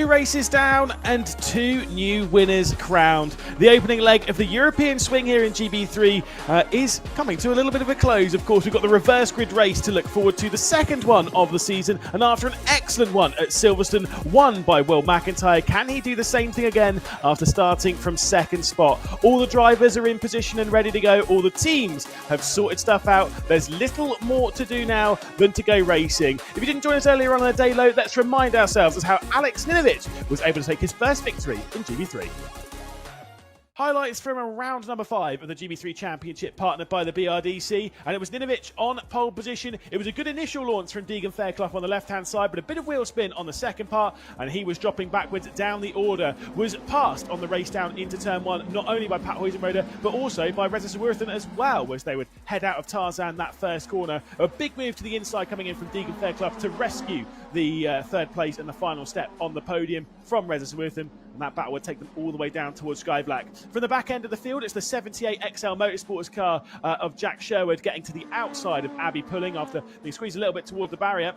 2 races down and 2 new winners crowned. The opening leg of the European swing here in GB3 is coming to a little bit of a close. Of course, we've got the reverse grid race to look forward to, the second one of the season, and after an excellent one at Silverstone, won by Will McIntyre, can he do the same thing again after starting from second spot? All the drivers are in position and ready to go. All the teams have sorted stuff out. There's little more to do now than to go racing. If you didn't join us earlier on in the day load, let's remind ourselves as how Alex Ninovich was able to take his first victory in GB3. Highlights from round number 5 of the GB3 Championship, partnered by the BRDC, and it was Ninovich on pole position. It was a good initial launch from Deegan Fairclough on the left-hand side, but a bit of wheel spin on the second part, and he was dropping backwards down the order. Was passed on the race down into turn 1, not only by Pat Huizenroder, but also by Reza Sawurthan as well, as they would head out of Tarzan that first corner. A big move to the inside coming in from Deegan Fairclough to rescue the third place and the final step on the podium from Reza Sawurthan, and that battle would take them all the way down towards Sky Black. From the back end of the field, it's the 78 XL Motorsports car of Jack Sherwood getting to the outside of Abby Pulling after being squeezed a little bit toward the barrier.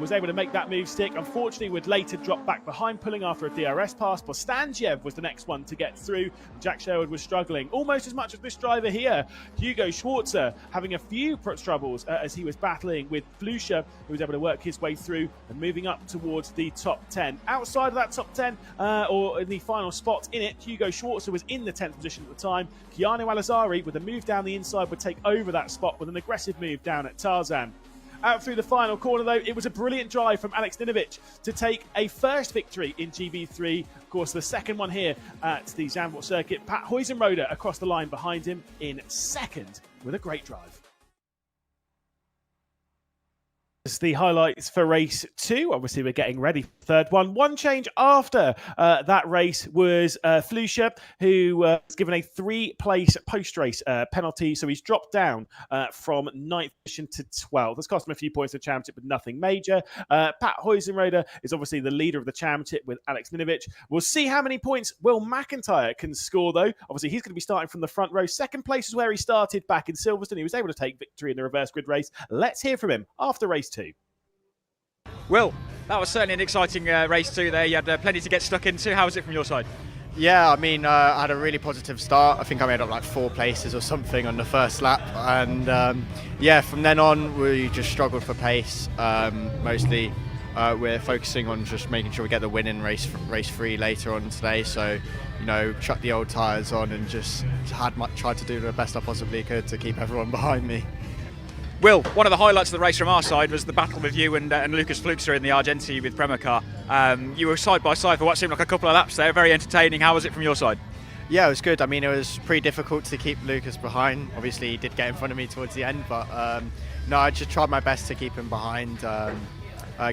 Was able to make that move stick. Unfortunately, would later drop back behind Pulling after a DRS pass. Postanjev was the next one to get through. Jack Sherwood was struggling almost as much as this driver here, Hugo Schwarzer, having a few troubles as he was battling with Flusha, who was able to work his way through and moving up towards the top 10. Outside of that top 10, or in the final spot in it, Hugo Schwarzer was in the 10th position at the time. Keanu Alazari, with a move down the inside, would take over that spot with an aggressive move down at Tarzan. Out through the final corner, though, it was a brilliant drive from Alex Ninovich to take a first victory in GB3. Of course, the second one here at the Zandvoort circuit. Pat Huizenroder across the line behind him in second with a great drive. The highlights for race 2. Obviously, we're getting ready. Third one. One change after that race was Flusha, who was given a 3-place post-race penalty. So he's dropped down from 9th position to 12th. That's cost him a few points in the championship, but nothing major. Pat Huizenroder is obviously the leader of the championship with Alex Ninovich. We'll see how many points Will McIntyre can score, though. Obviously, he's going to be starting from the front row. Second place is where he started back in Silverstone. He was able to take victory in the reverse grid race. Let's hear from him after race 2. Will, that was certainly an exciting race 2 there. You had plenty to get stuck into. How was it from your side? Yeah, I mean, I had a really positive start. I think I made up like 4 places or something on the first lap. And yeah, from then on, we just struggled for pace. Mostly we're focusing on just making sure we get the win in race 3 later on today. So, you know, chuck the old tyres on and just tried to do the best I possibly could to keep everyone behind me. Will, one of the highlights of the race from our side was the battle with you and Lucas Fluxer in the Argenti with Premacar. You were side by side for what seemed like a couple of laps there, very entertaining. How was it from your side? Yeah, it was good. I mean, it was pretty difficult to keep Lucas behind. Obviously, he did get in front of me towards the end, but no, I just tried my best to keep him behind,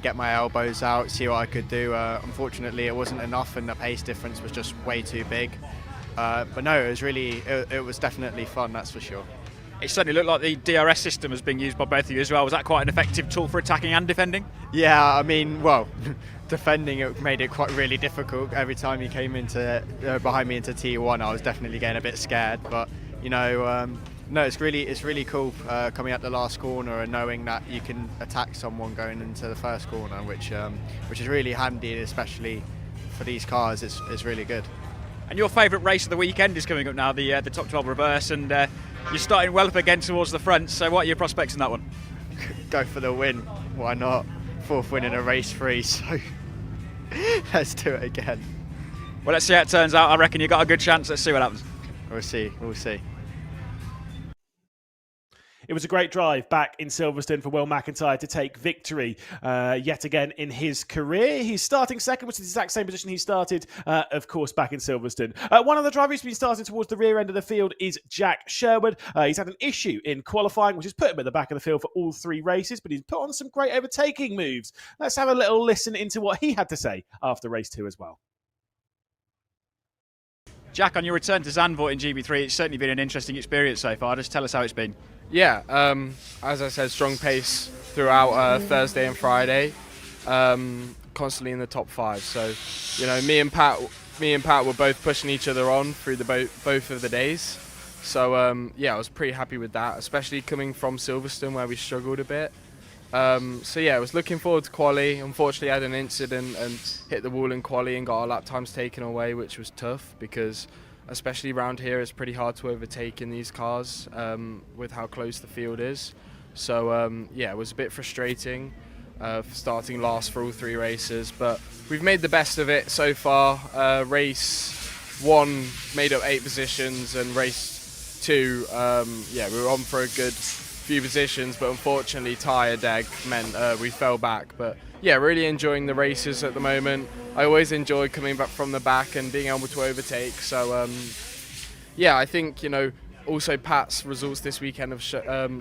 get my elbows out, see what I could do. Unfortunately, it wasn't enough and the pace difference was just way too big. But no, it was definitely fun, that's for sure. It certainly looked like the DRS system was being used by both of you as well. Was that quite an effective tool for attacking and defending? Yeah, I mean, well, defending it made it quite really difficult. Every time he came into behind me into T1, I was definitely getting a bit scared. But you know, no, it's really cool coming out the last corner and knowing that you can attack someone going into the first corner, which is really handy, especially for these cars. It's really good. And your favourite race of the weekend is coming up now, the top 12 reverse, and you're starting well up again towards the front. So what are your prospects in that one? Go for the win. Why not? 4th win in a race 3, so let's do it again. Well, let's see how it turns out. I reckon you've got a good chance. Let's see what happens. We'll see. It was a great drive back in Silverstone for Will McIntyre to take victory yet again in his career. He's starting second, which is the exact same position he started, of course, back in Silverstone. One of the drivers who's been starting towards the rear end of the field is Jack Sherwood. He's had an issue in qualifying, which has put him at the back of the field for all 3 races, but he's put on some great overtaking moves. Let's have a little listen into what he had to say after race 2 as well. Jack, on your return to Zandvoort in GB3, it's certainly been an interesting experience so far. Just tell us how it's been. Yeah, as I said, strong pace throughout Thursday and Friday, constantly in the top 5. So, you know, me and Pat were both pushing each other on through both of the days. So yeah, I was pretty happy with that, especially coming from Silverstone where we struggled a bit. So yeah, I was looking forward to quali. Unfortunately, I had an incident and hit the wall in quali and got our lap times taken away, which was tough because, especially around here, it's pretty hard to overtake in these cars with how close the field is. So yeah, it was a bit frustrating for starting last for all 3 races, but we've made the best of it so far. Race 1 made up 8 positions, and race 2, yeah, we were on for a good few positions, but unfortunately tyre deg meant we fell back. But yeah, really enjoying the races at the moment. I always enjoy coming back from the back and being able to overtake. So yeah, I think, you know, also Pat's results this weekend have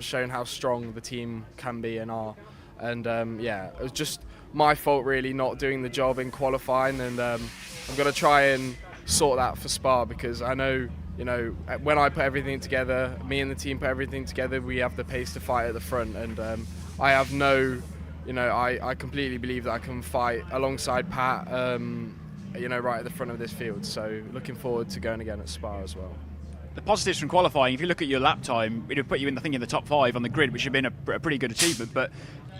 shown how strong the team can be and are. And yeah, it was just my fault really not doing the job in qualifying, and I'm going to try and sort that for Spa, because I know, you know, when I put everything together, me and the team put everything together, we have the pace to fight at the front. And I have no, you know, I completely believe that I can fight alongside Pat, you know, right at the front of this field. So looking forward to going again at Spa as well. The positives from qualifying, if you look at your lap time, it would put you in, I think, in the top 5 on the grid, which would have been a pretty good achievement. But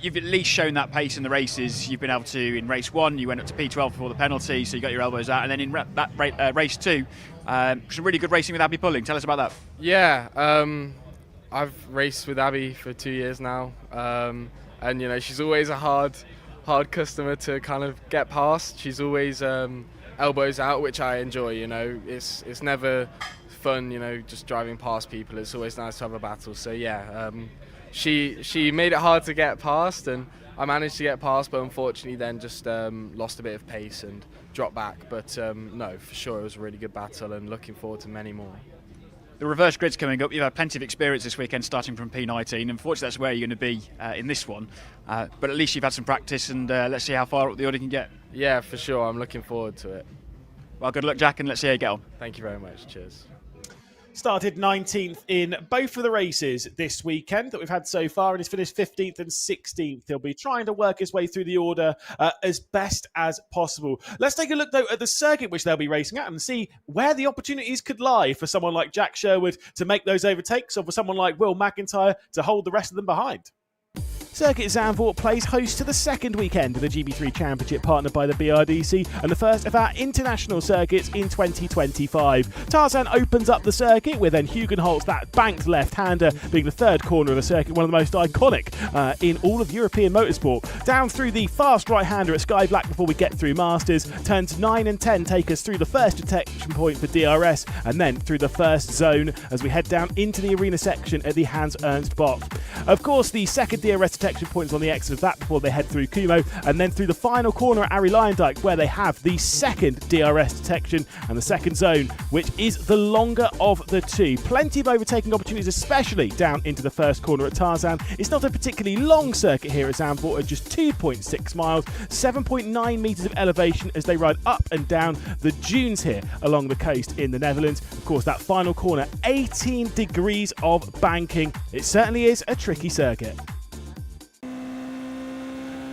you've at least shown that pace in the races. You've been able to, in race 1, you went up to P12 before the penalty, so you got your elbows out. And then in race 2, some really good racing with Abby Pulling. Tell us about that. Yeah, I've raced with Abby for 2 years now, and you know, she's always a hard customer to kind of get past. She's always elbows out, which I enjoy. You know, it's never fun, you know, just driving past people. It's always nice to have a battle. So yeah, she made it hard to get past, and I managed to get past, but unfortunately then just lost a bit of pace and dropped back. But no, for sure it was a really good battle, and looking forward to many more. The reverse grid's coming up. You've had plenty of experience this weekend, starting from P19. Unfortunately, that's where you're going to be in this one. But at least you've had some practice, and let's see how far up the order can get. Yeah, for sure. I'm looking forward to it. Well, good luck, Jack, and let's see how you get on. Thank you very much. Cheers. Started 19th in both of the races this weekend that we've had so far, and he's finished 15th and 16th. He'll be trying to work his way through the order as best as possible. Let's take a look, though, at the circuit which they'll be racing at and see where the opportunities could lie for someone like Jack Sherwood to make those overtakes, or for someone like Will McIntyre to hold the rest of them behind. Circuit Zandvoort plays host to the second weekend of the GB3 Championship, partnered by the BRDC, and the first of our international circuits in 2025. Tarzan opens up the circuit with then Hugenholtz, that banked left-hander, being the third corner of the circuit, one of the most iconic in all of European motorsport. Down through the fast right-hander at Sky Black before we get through Masters. Turns 9 and 10 take us through the first detection point for DRS, and then through the first zone as we head down into the arena section at the Hans Ernst box. Of course, the second DRS detection points on the exit of that before they head through Kumo, and then through the final corner at Ari Lyondike, where they have the second DRS detection and the second zone, which is the longer of the two. Plenty of overtaking opportunities, especially down into the first corner at Tarzan. It's not a particularly long circuit here at Zandvoort, at just 2.6 miles, 7.9 metres of elevation as they ride up and down the dunes here along the coast in the Netherlands. Of course, that final corner, 18 degrees of banking. It certainly is a tricky circuit.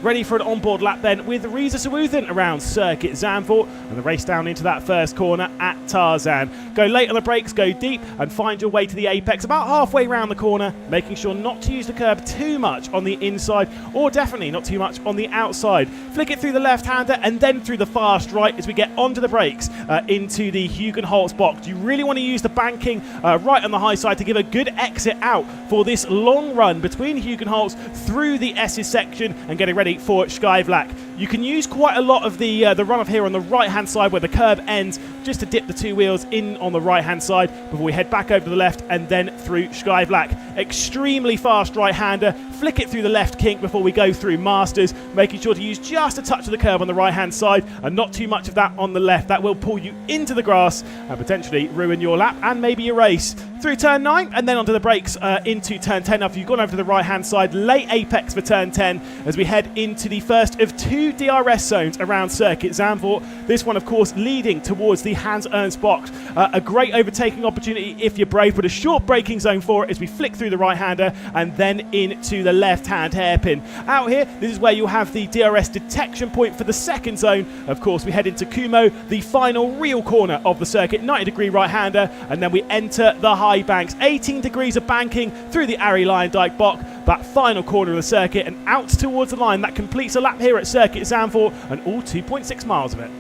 Ready for an onboard lap then with Riza Sawuthan around Circuit Zandvoort, and the race down into that first corner at Tarzan. Go late on the brakes, go deep, and find your way to the apex about halfway round the corner, making sure not to use the curb too much on the inside, or definitely not too much on the outside. Flick it through the left-hander and then through the fast right as we get onto the brakes into the Hugenholtz box. You really want to use the banking right on the high side to give a good exit out for this long run between Hugenholtz through the S's section and getting ready for Sky Black. You can use quite a lot of the runoff here on the right-hand side where the curb ends, just to dip the two wheels in on the right-hand side before we head back over to the left and then through Sky Black. Extremely fast right-hander. Flick it through the left kink before we go through Masters, making sure to use just a touch of the curb on the right-hand side and not too much of that on the left. That will pull you into the grass and potentially ruin your lap and maybe your race. Through turn 9 and then onto the brakes into turn 10. Now, if you've gone over to the right-hand side, late apex for turn 10 as we head into the first of two DRS zones around Circuit Zandvoort. This one, of course, leading towards the Hans Ernst box. A great overtaking opportunity if you're brave, but a short braking zone for it as we flick through the right-hander and then into the left-hand hairpin. Out here, this is where you'll have the DRS detection point for the second zone. Of course, we head into Kumo, the final real corner of the circuit, 90-degree right-hander, and then we enter the high high banks, 18 degrees of banking through the Ari Lyondike Bok, that final corner of the circuit, and out towards the line. That completes a lap here at Circuit Zandvoort, and all 2.6 miles of it.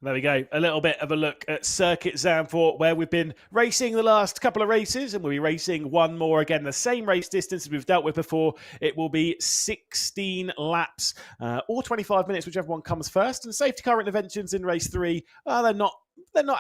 There we go. A little bit of a look at Circuit Zandvoort, where we've been racing the last couple of races, and we'll be racing one more again. The same race distance as we've dealt with before. It will be 16 laps or 25 minutes, whichever one comes first. And safety car interventions in race 3, they're not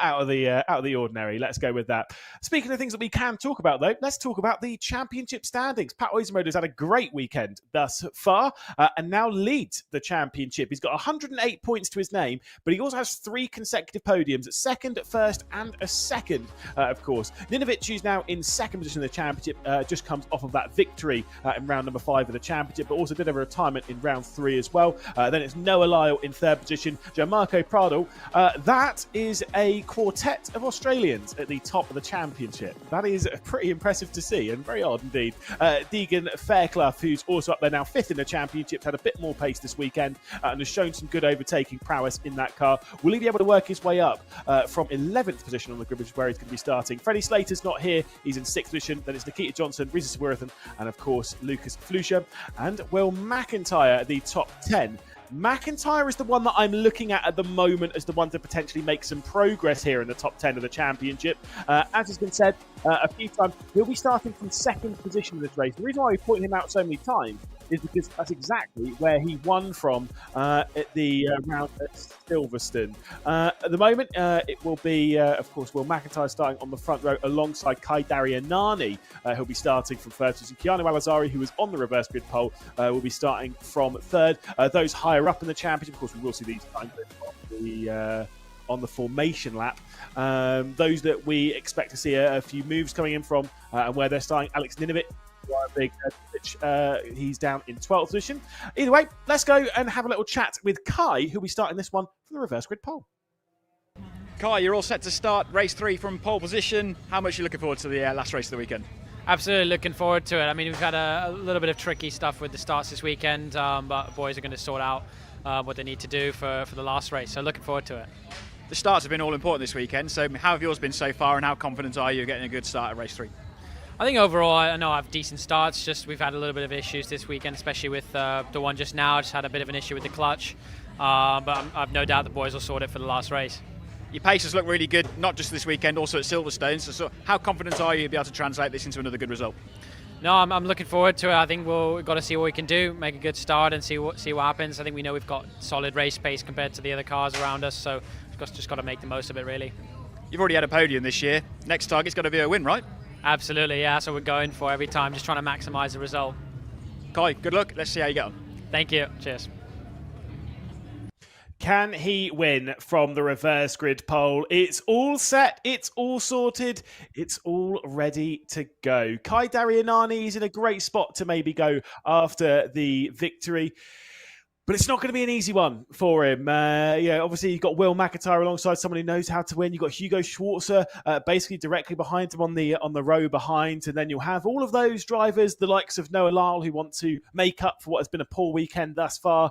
out of the ordinary. Let's go with that. Speaking of things that we can talk about, though, let's talk about the championship standings. Pat Oysenrode has had a great weekend thus far, and now leads the championship. He's got 108 points to his name, but he also has 3 consecutive podiums: at second, first, and a second. Of course, Ninovic, who's now in second position in the championship, just comes off of that victory in round number 5 of the championship, but also did have a retirement in round 3 as well. Then it's Noah Lyle in third position. Gianmarco Prado. That is a quartet of Australians at the top of the championship. That is pretty impressive to see, and very odd indeed. Deegan Fairclough, who's also up there now 5th in the championship, had a bit more pace this weekend and has shown some good overtaking prowess in that car. Will he be able to work his way up from 11th position on the grid, which is where he's going to be starting? Freddie Slater's not here. He's in 6th position. Then it's Nikita Johnson, Risa Swirathan, and of course Lucas Flusha. And Will McIntyre at the top 10. McIntyre is the one that I'm looking at the moment as the one to potentially make some progress here in the top 10 of the championship. As has been said a few times, he'll be starting from 2nd position in this race. The reason why we point him out so many times is because that's exactly where he won from at the round at Silverstone. At the moment, it will be, of course, Will McIntyre starting on the front row alongside Kai Darianani. He'll be starting from 3rd position. Keanu Alazari, who was on the reverse grid pole, will be starting from 3rd. Those higher up in the championship, of course, we will see these times on the formation lap. Those that we expect to see a few moves coming in from, and where they're starting: Alex Ninovic. He's down in 12th position. Either way, let's go and have a little chat with Kai, who'll be starting this one from the reverse grid pole. Kai, you're all set to start race 3 from pole position. How much are you looking forward to the last race of the weekend? Absolutely looking forward to it. I mean, we've had a little bit of tricky stuff with the starts this weekend, but the boys are going to sort out what they need to do for the last race. So looking forward to it. The starts have been all important this weekend, so how have yours been so far, and how confident are you getting a good start at race 3? I think overall, I know I have decent starts. Just we've had a little bit of issues this weekend, especially with the one just now. Just had a bit of an issue with the clutch, but I've no doubt the boys will sort it for the last race. Your paces look really good, not just this weekend, also at Silverstone. So how confident are you to be able to translate this into another good result? No, I'm looking forward to it. I think we've got to see what we can do, make a good start, and see what happens. I think we know we've got solid race pace compared to the other cars around us, so we've just got to make the most of it, really. You've already had a podium this year. Next target's got to be a win, right? Absolutely, yeah. That's what we're going for every time, just trying to maximise the result. Kai, good luck. Let's see how you get on. Thank you. Cheers. Can he win from the reverse grid pole? It's all set. It's all sorted. It's all ready to go. Kai Darianani is in a great spot to maybe go after the victory. But it's not going to be an easy one for him. Obviously, you've got Will McIntyre alongside someone who knows how to win. You've got Hugo Schwarzer basically directly behind him on the row behind. And then you'll have all of those drivers, the likes of Noah Lyle, who want to make up for what has been a poor weekend thus far,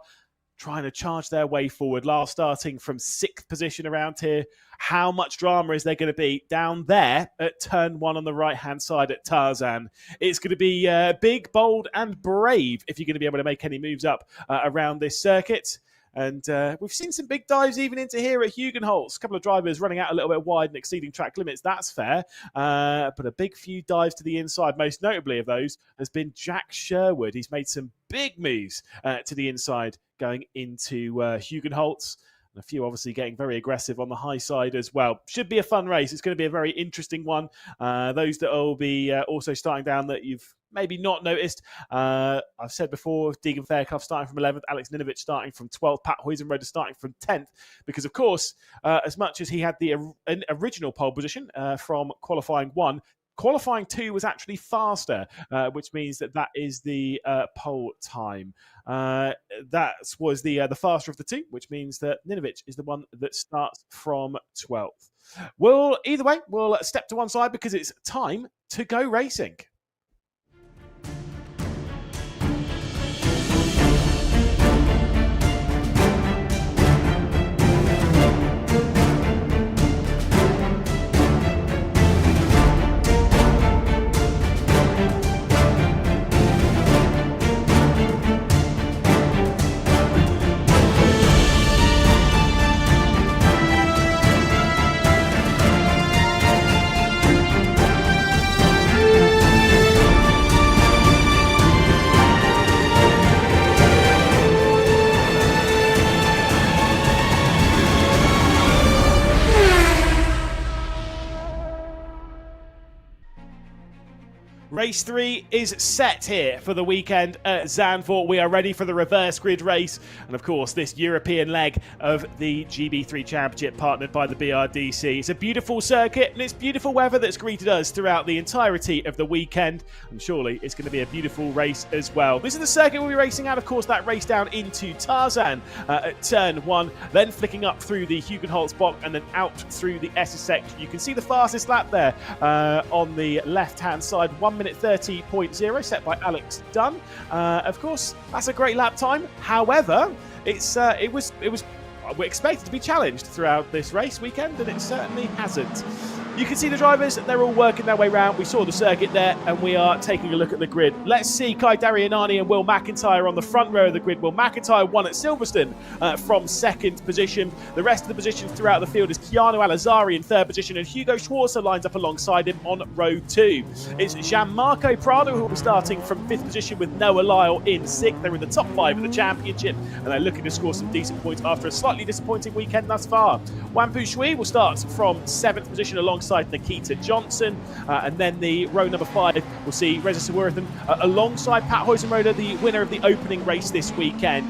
trying to charge their way forward. Lyle starting from 6th position around here. How much drama is there going to be down there at turn 1 on the right-hand side at Tarzan? It's going to be big, bold, and brave if you're going to be able to make any moves up around this circuit. And we've seen some big dives even into here at Hugenholtz. A couple of drivers running out a little bit wide and exceeding track limits. That's fair. But a big few dives to the inside, most notably of those, has been Jack Sherwood. He's made some big moves to the inside going into Hugenholtz. And a few obviously getting very aggressive on the high side as well. Should be a fun race. It's going to be a very interesting one. Those that will be also starting down that you've maybe not noticed. I've said before, Deegan Fairclough starting from 11th, Alex Ninovic starting from 12th, Pat Oysenrode starting from 10th. Because, of course, as much as he had the original pole position from qualifying 1, qualifying 2 was actually faster, which means that is the pole time. That was the faster of the 2, which means that Ninovic is the one that starts from 12th. Well, either way, we'll step to one side because it's time to go racing. Race 3 is set here for the weekend at Zandvoort. We are ready for the reverse grid race. And of course, this European leg of the GB3 Championship partnered by the BRDC. It's a beautiful circuit and it's beautiful weather that's greeted us throughout the entirety of the weekend. And surely it's going to be a beautiful race as well. This is the circuit we'll be racing at. Of course, that race down into Tarzan at turn 1, then flicking up through the Hugenholzbock and then out through the SS section. You can see the fastest lap there on the left-hand side, 1 minute 30.0, set by Alex Dunn. Of course, that's a great lap time. However, it was we're expected to be challenged throughout this race weekend, and it certainly hasn't. You can see the drivers, they're all working their way around. We saw the circuit there, and we are taking a look at the grid. Let's see Kai Darianani and Will McIntyre on the front row of the grid. Will McIntyre won at Silverstone from second position. The rest of the positions throughout the field is Keanu Alazari in third position, and Hugo Schwarzer lines up alongside him on row 2. It's Gianmarco Prado who will be starting from fifth position with Noah Lyle in sixth. They're in the top 5 of the championship, and they're looking to score some decent points after a slightly disappointing weekend thus far. Wampu Shui will start from 7th position alongside Nikita Johnson, and then the row number 5 will see Reza Sawarathan alongside Pat Huizenroda, the winner of the opening race this weekend.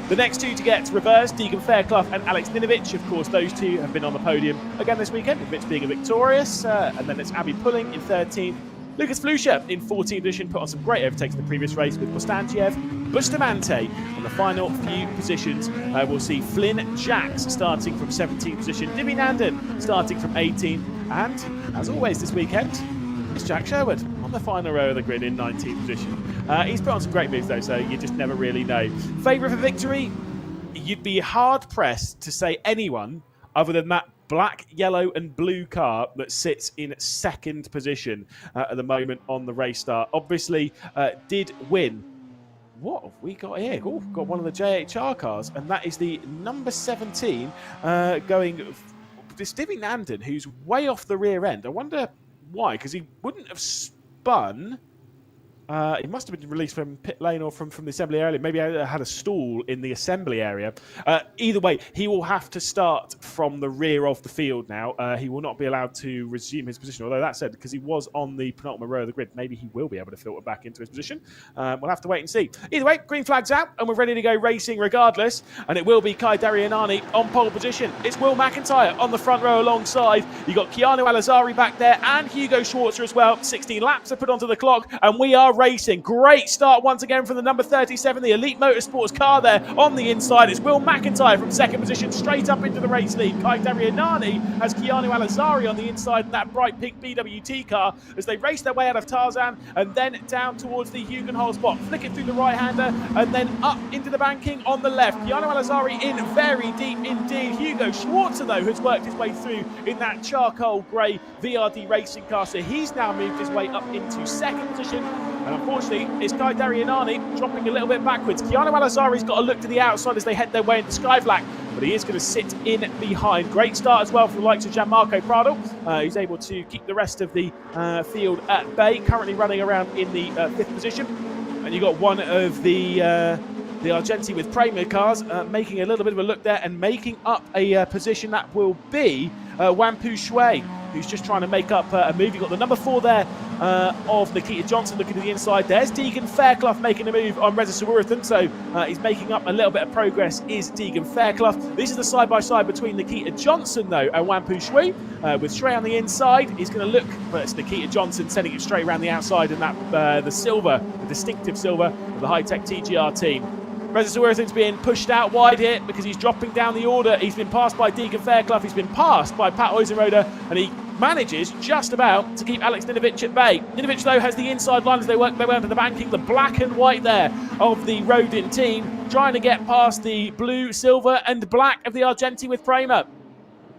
The next two to get reversed, Deegan Fairclough and Alex Ninovich. Of course, those two have been on the podium again this weekend, with Mitch being a victorious, and then it's Abby Pulling in 13th. Lucas Flusha in 14th position, put on some great overtakes in the previous race with Bostanciev. Bustamante on the final few positions. We'll see Flynn Jacks starting from 17th position, Divi Nandan starting from 18th, and as always this weekend, it's Jack Sherwood on the final row of the grid in 19th position. He's put on some great moves though, so you just never really know. Favourite for victory? You'd be hard pressed to say anyone other than that black, yellow and blue car that sits in second position at the moment on the race start. Obviously did win. What have we got here? Oh, got one of the JHR cars, and that is the number 17 going this Divi Nandan, who's way off the rear end. I wonder why, because he wouldn't have spun. He must have been released from pit lane or from the assembly area. Maybe I had a stall in the assembly area. Either way, he will have to start from the rear of the field now. He will not be allowed to resume his position. Although that said, because he was on the penultimate row of the grid, maybe he will be able to filter back into his position. We'll have to wait and see. Either way, green flag's out and we're ready to go racing regardless. And it will be Kai Darianani on pole position. It's Will McIntyre on the front row alongside. You've got Keanu Alazari back there and Hugo Schwarzer as well. 16 laps are put onto the clock and we are racing. Great start once again from the number 37, the Elite Motorsports car there on the inside. It's Will McIntyre from second position straight up into the race lead. Kai Darianani has Keanu Alazari on the inside in that bright pink BWT car as they race their way out of Tarzan and then down towards the Hugenholzbock. Flick it through the right-hander and then up into the banking on the left. Keanu Alazari in very deep indeed. Hugo Schwarzer, though, has worked his way through in that charcoal grey VRD racing car, so he's now moved his way up into second position. And unfortunately, it's Kai Darianani dropping a little bit backwards. Keanu Alazari's got to look to the outside as they head their way into Sky Black, but he is going to sit in behind. Great start as well from the likes of Gianmarco Prado, who's able to keep the rest of the field at bay, currently running around in the 5th position. And you've got one of the Argenti with Prema cars making a little bit of a look there and making up a position that will be Wampu Shui, who's just trying to make up a move. You've got the number 4 there of Nikita Johnson looking to the inside. There's Deegan Fairclough making a move on Reza Sawarathan, so he's making up a little bit of progress, is Deegan Fairclough. This is the side-by-side between Nikita Johnson, though, and Wampu Shui. With Shui on the inside, he's going to look, but it's Nikita Johnson sending it straight around the outside, and that the silver, the distinctive silver of the high-tech TGR team. Reza Sawarathan's being pushed out wide here because he's dropping down the order. He's been passed by Deegan Fairclough. He's been passed by Pat Huizenroda, and he manages just about to keep Alex Ninovich at bay. Ninovich, though, has the inside line as they work their way onto the banking. The black and white there of the Rodin team trying to get past the blue, silver and black of the Argenti with Prema.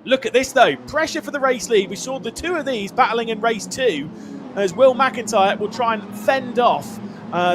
Look at this, though. Pressure for the race lead. We saw the two of these battling in race 2 as Will McIntyre will try and fend off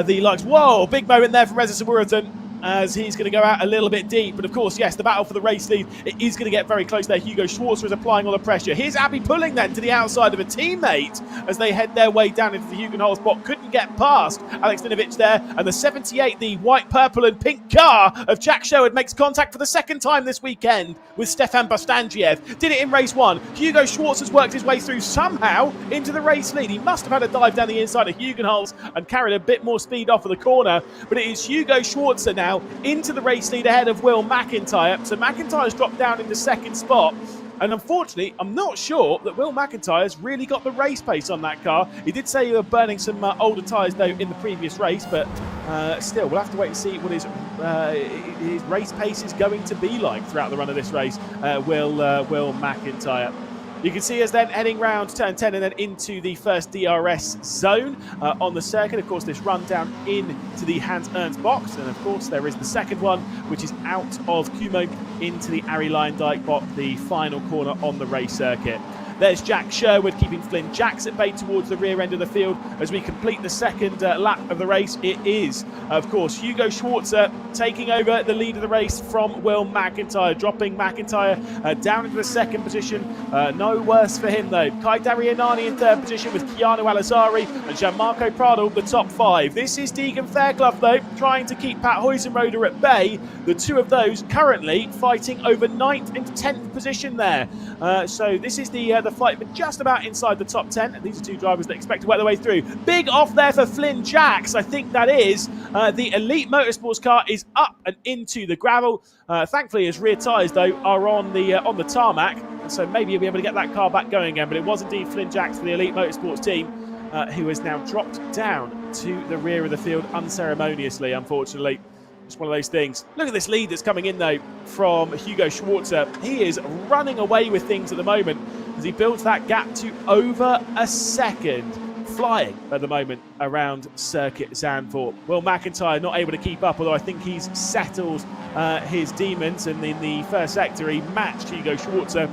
the likes. Whoa, big moment there from Reza Sawarathan, as he's going to go out a little bit deep. But of course, yes, the battle for the race lead, it is going to get very close there. Hugo Schwarzer is applying all the pressure. Here's Abby Pulling then to the outside of a teammate as they head their way down into the Hugenholzbock. Couldn't get past Alex Ninovich there, and the 78, the white, purple and pink car of Jack Sherwood makes contact for the second time this weekend with Stefan Bostangiev. Did it in race 1. Hugo Schwartz has worked his way through somehow into the race lead. He must have had a dive down the inside of Hugenholz and carried a bit more speed off of the corner, but it is Hugo Schwartz now into the race lead ahead of Will McIntyre. So McIntyre's dropped down into second spot. And unfortunately, I'm not sure that Will McIntyre's really got the race pace on that car. He did say he was burning some older tyres, though, in the previous race, but still, we'll have to wait and see what his race pace is going to be like throughout the run of this race, Will McIntyre. You can see us then heading round turn 10 and then into the first DRS zone on the circuit. Of course, this run down into the Hans Ernst box. And of course, there is the second one, which is out of Kumo into the Ari Luijendijk box, the final corner on the race circuit. There's Jack Sherwood keeping Flynn Jacks at bay towards the rear end of the field as we complete the second lap of the race. It is, of course, Hugo Schwartzer taking over the lead of the race from Will McIntyre, dropping McIntyre down into the second position. No worse for him, though. Kai Darianani in third position with Keanu Alazari and Gianmarco Prado, the top 5. This is Deegan Fairclough, though, trying to keep Pat Huizenroder at bay. The two of those currently fighting over 9th and 10th position there. So this is the fight, but just about inside the top 10. And these are two drivers that expect to work their way through. Big off there for Flynn Jacks. I think that is the Elite Motorsports car is up and into the gravel. Thankfully, his rear tyres, though, are on the tarmac. And so maybe he'll be able to get that car back going again. But it was indeed Flynn Jacks for the Elite Motorsports team who has now dropped down to the rear of the field unceremoniously, unfortunately. It's one of those things. Look at this lead that's coming in, though, from Hugo Schwartzer. He is running away with things at the moment as he builds that gap to over a second, flying at the moment around Circuit Zandvoort. Will McIntyre not able to keep up, although I think he's settled his demons, and in the first sector he matched Hugo Schwartzer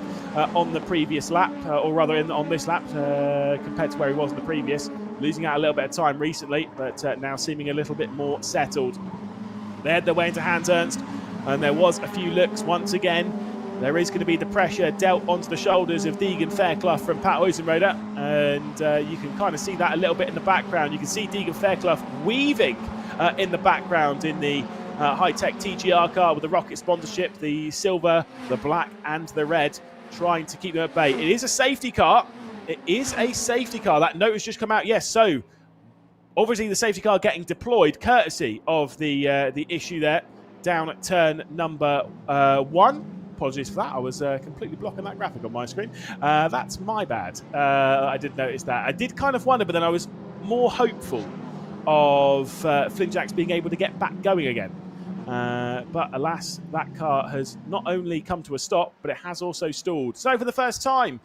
on the previous lap, or rather on this lap, compared to where he was in the previous. Losing out a little bit of time recently, but now seeming a little bit more settled. They had their way into Hans Ernst, and there was a few looks once again. There is going to be the pressure dealt onto the shoulders of Deegan Fairclough from Pat Huizenroder, and you can kind of see that a little bit in the background. You can see Deegan Fairclough weaving in the background in the high-tech TGR car with the rocket sponsorship, the silver, the black and the red, trying to keep them at bay. It is a safety car. It is a safety car. That note has just come out. Yes, so obviously the safety car getting deployed courtesy of the issue there down at turn number 1. Apologies for that. I was completely blocking that graphic on my screen. That's my bad. I did notice that. I did kind of wonder, but then I was more hopeful of Flynn Jacks being able to get back going again. But alas, that car has not only come to a stop, but it has also stalled. So for the first time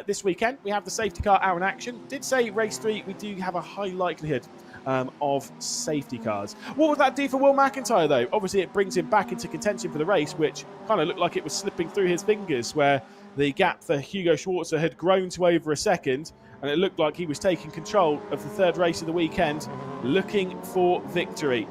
this weekend, we have the safety car out in action. Did say race 3, we do have a high likelihood of safety cars. What would that do for Will McIntyre, though? Obviously, it brings him back into contention for the race, which kind of looked like it was slipping through his fingers, where the gap for Hugo Schwartzer had grown to over a second, and it looked like he was taking control of the third race of the weekend, looking for victory.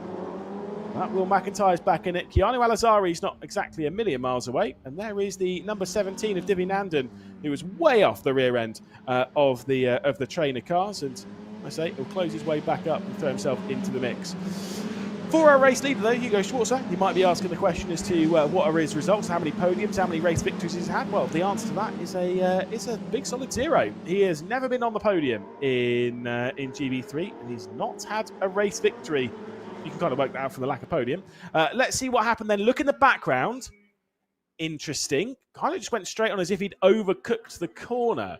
But Will McIntyre's back in it. Keanu Alazari's not exactly a million miles away. And there is the number 17 of Divi Nandan, who was way off the rear end of the trainer cars. And I say he'll close his way back up and throw himself into the mix. For our race leader, though, Hugo Schwartzer, you might be asking the question as to what are his results, how many podiums, how many race victories he's had. Well, the answer to that is a big solid 0. He has never been on the podium in GB3, and he's not had a race victory. You can kind of work that out from the lack of podium. Let's see what happened then. Look in the background. Interesting. Kind of just went straight on as if he'd overcooked the corner.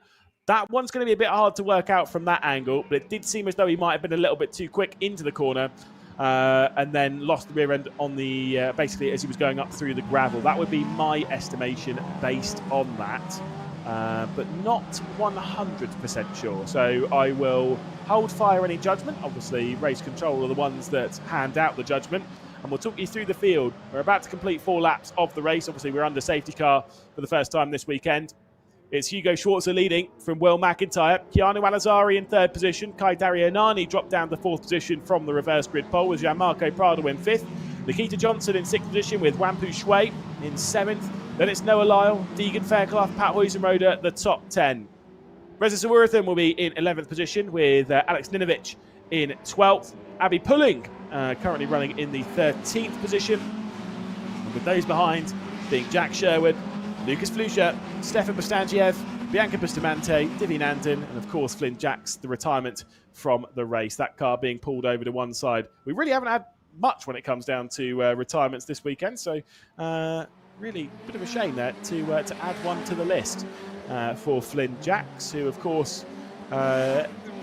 That one's going to be a bit hard to work out from that angle, but it did seem as though he might have been a little bit too quick into the corner and then lost the rear end on the, basically as he was going up through the gravel. That would be my estimation based on that. But not 100% sure. So I will hold fire any judgment. Obviously, race control are the ones that hand out the judgment. And we'll talk you through the field. We're about to complete 4 laps of the race. Obviously, we're under safety car for the first time this weekend. It's Hugo Schwartzer leading from Will McIntyre. Keanu Alazari in 3rd position. Kai Darianani dropped down to 4th position from the reverse grid pole with Gianmarco Prado in 5th. Nikita Johnson in 6th position with Wampu Shui in 7th. Then it's Noah Lyle, Deegan Fairclough, Pat Huizenroder, the top 10. Reza Sawarathan will be in 11th position with Alex Ninovich in 12th. Abby Pulling currently running in the 13th position. And with those behind being Jack Sherwood, Lucas Flusha, Stefan Bostangiev, Bianca Bustamante, Divi Nandon, and of course Flynn Jacks, the retirement from the race. That car being pulled over to one side. We really haven't had much when it comes down to retirements this weekend, so really a bit of a shame there to add one to the list for Flynn Jacks, who of course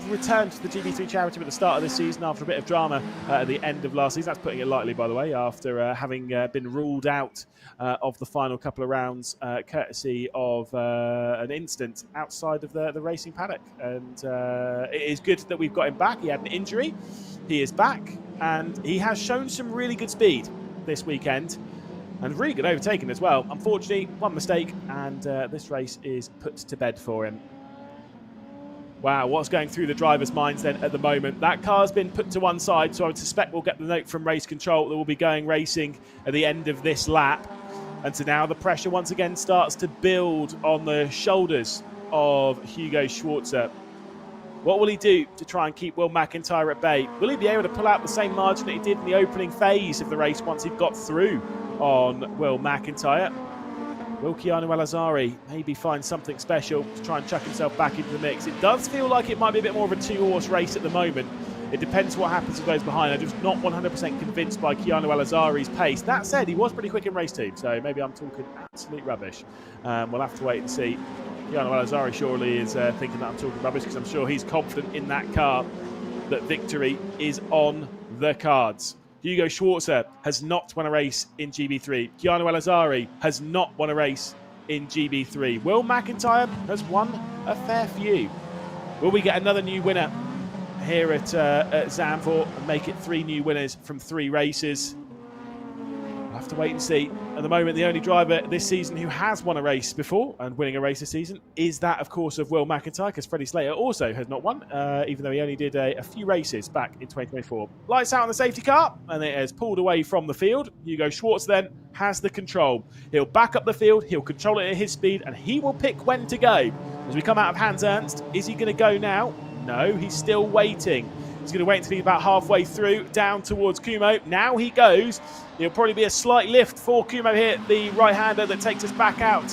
returned to the GB3 Championship at the start of this season after a bit of drama at the end of last season. That's putting it lightly, by the way, after having been ruled out of the final couple of rounds courtesy of an incident outside of the racing paddock. And it is good that we've got him back. He had an injury. He is back, and he has shown some really good speed this weekend. And really good overtaking as well. Unfortunately, one mistake, and this race is put to bed for him. Wow, what's going through the drivers' minds then at the moment? That car's been put to one side, so I would suspect we'll get the note from race control that we'll be going racing at the end of this lap. And so now the pressure once again starts to build on the shoulders of Hugo Schwarzer. What will he do to try and keep Will McIntyre at bay? Will he be able to pull out the same margin that he did in the opening phase of the race once he'd got through on Will McIntyre? Will Keanu Elazari maybe find something special to try and chuck himself back into the mix? It does feel like it might be a bit more of a two-horse race at the moment. It depends what happens with those behind. I'm just not 100% convinced by Keanu Elazari's pace. That said, he was pretty quick in race 2, so maybe I'm talking absolute rubbish. We'll have to wait and see. Keanu Elazari surely is thinking that I'm talking rubbish, because I'm sure he's confident in that car that victory is on the cards. Hugo Schwarzer has not won a race in GB3. Keanu Elazari has not won a race in GB3. Will McIntyre has won a fair few. Will we get another new winner here at Zandvoort and make it 3 new winners from 3 races? We'll have to wait and see. At the moment, the only driver this season who has won a race before and winning a race this season is that, of course, of Will McIntyre, because Freddie Slater also has not won, even though he only did a few races back in 2024. Lights out on the safety car, and it has pulled away from the field. Hugo Schwartz then has the control. He'll back up the field, he'll control it at his speed, and he will pick when to go. As we come out of Hans Ernst, is he going to go now? No, he's still waiting. He's going to wait until he's about halfway through, down towards Kumo. Now he goes. It'll probably be a slight lift for Kumo here, the right-hander that takes us back out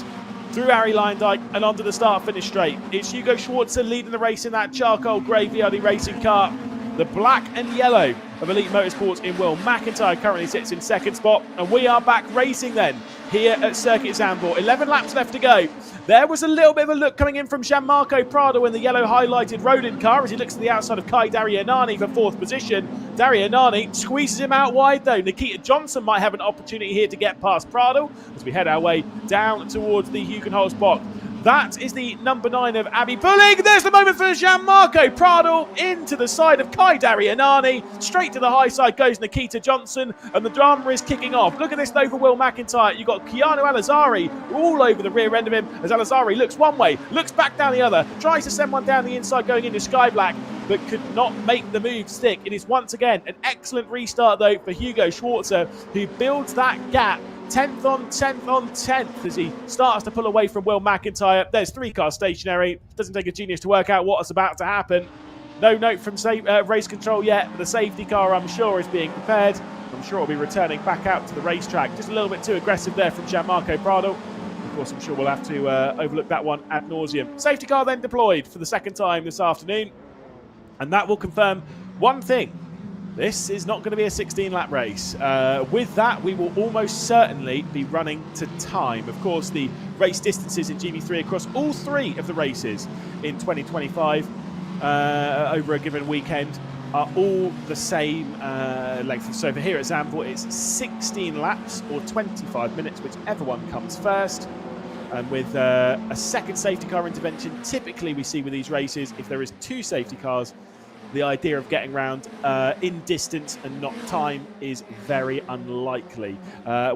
through Harry Leindyke and onto the start-finish straight. It's Hugo Schwarzer leading the race in that charcoal grey VRD racing car. The black and yellow of Elite Motorsports in Will McIntyre currently sits in second spot. And we are back racing then here at Circuit Zandvoort. 11 laps left to go. There was a little bit of a look coming in from Gianmarco Prado in the yellow highlighted Rodin car as he looks to the outside of Kai Darianani for 4th position. Darianani squeezes him out wide though. Nikita Johnson might have an opportunity here to get past Prado as we head our way down towards the Hugenholz box. That is the number 9 of Abby Pulling. There's the moment for Gianmarco Prado into the side of Kai Darianani. Straight to the high side goes Nikita Johnson, and the drama is kicking off. Look at this though for Will McIntyre. You've got Keanu Elazari all over the rear end of him as Elazari looks one way, looks back down the other, tries to send one down the inside going into Sky Black, but could not make the move stick. It is once again an excellent restart though for Hugo Schwarzer, who builds that gap. 10th on 10th on 10th as he starts to pull away from Will McIntyre. There's 3 cars stationary. Doesn't take a genius to work out what is about to happen. No note from race control yet, but the safety car, I'm sure, is being prepared. I'm sure it'll be returning back out to the racetrack. Just a little bit too aggressive there from Gianmarco Prado. Of course, I'm sure we'll have to overlook that one ad nauseum. Safety car then deployed for the 2nd time this afternoon. And that will confirm one thing. This is not going to be a 16-lap race. With that, we will almost certainly be running to time. Of course, the race distances in GB3 across all 3 of the races in 2025 over a given weekend are all the same length. So for here at Zandvoort, it's 16 laps or 25 minutes, whichever one comes first. And with a 2nd safety car intervention, typically we see with these races, if there is 2 safety cars, the idea of getting round in distance and not time is very unlikely.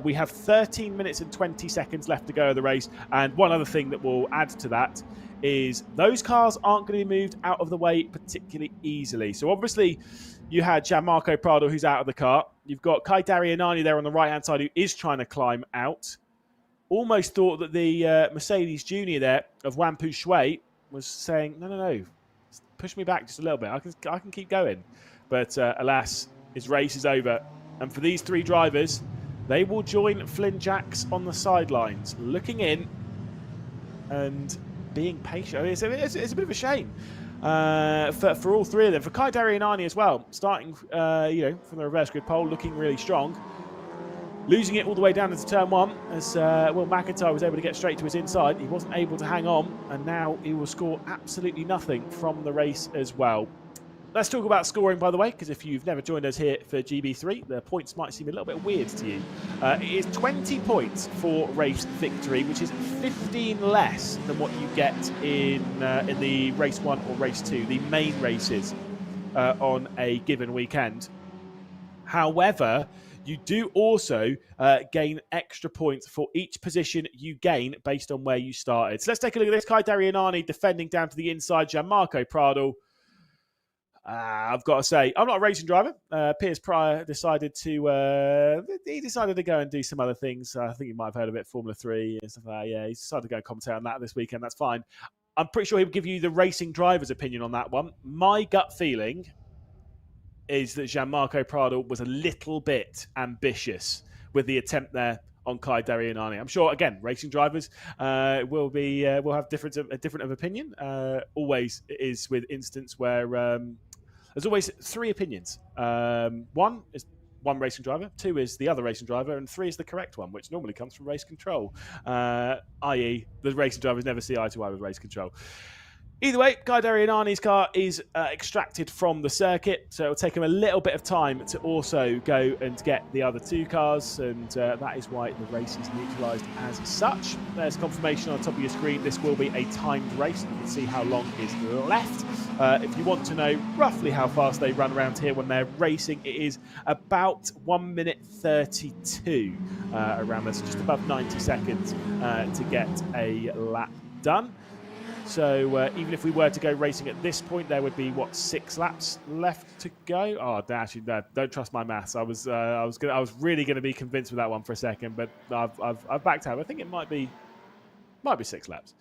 We have 13 minutes and 20 seconds left to go of the race. And one other thing that will add to that is those cars aren't going to be moved out of the way particularly easily. So obviously you had Gianmarco Prado, who's out of the car. You've got Kai Darianani there on the right-hand side, who is trying to climb out. Almost thought that the Mercedes Junior there of Wampu Shui was saying, no, push me back just a little bit. I can keep going. But alas, his race is over. And for these 3 drivers, they will join Flynn Jacks on the sidelines, looking in and being patient. I mean, it's a bit of a shame for all 3 of them. For Kai Darianani as well, starting from the reverse grid pole, looking really strong. Losing it all the way down into turn 1 as Will McIntyre was able to get straight to his inside. He wasn't able to hang on, and now he will score absolutely nothing from the race as well. Let's talk about scoring, by the way, because if you've never joined us here for GB3, the points might seem a little bit weird to you. It is 20 points for race victory, which is 15 less than what you get in the race 1 or race 2, the main races on a given weekend. However, you do also gain extra points for each position you gain based on where you started. So let's take a look at this. Kai Darianani defending down to the inside. Gianmarco Pradl. I've got to say, I'm not a racing driver. Piers Pryor decided to go and do some other things. I think you might have heard of it, Formula 3 and stuff like that. Yeah, he's decided to go and commentate on that this weekend. That's fine. I'm pretty sure he'll give you the racing driver's opinion on that one. My gut feeling is that Gianmarco Pradl was a little bit ambitious with the attempt there on Kai Darianani. I'm sure, again, racing drivers will have different of opinion. Always it is with instance where there's always 3 opinions. 1 is one racing driver, 2 is the other racing driver, and 3 is the correct one, which normally comes from race control, i.e. the racing drivers never see eye to eye with race control. Either way, Kai Darianani's car is extracted from the circuit, so it'll take him a little bit of time to also go and get the other 2 cars, and that is why the race is neutralised as such. There's confirmation on the top of your screen. This will be a timed race. You can see how long is left. If you want to know roughly how fast they run around here when they're racing, it is about 1 minute 32 around this, just above 90 seconds to get a lap done. So even if we were to go racing at this point, there would be 6 laps left to go. Oh, actually, no, don't trust my maths. I was really going to be convinced with that one for a second, but I've backed out. I think it might be 6 laps.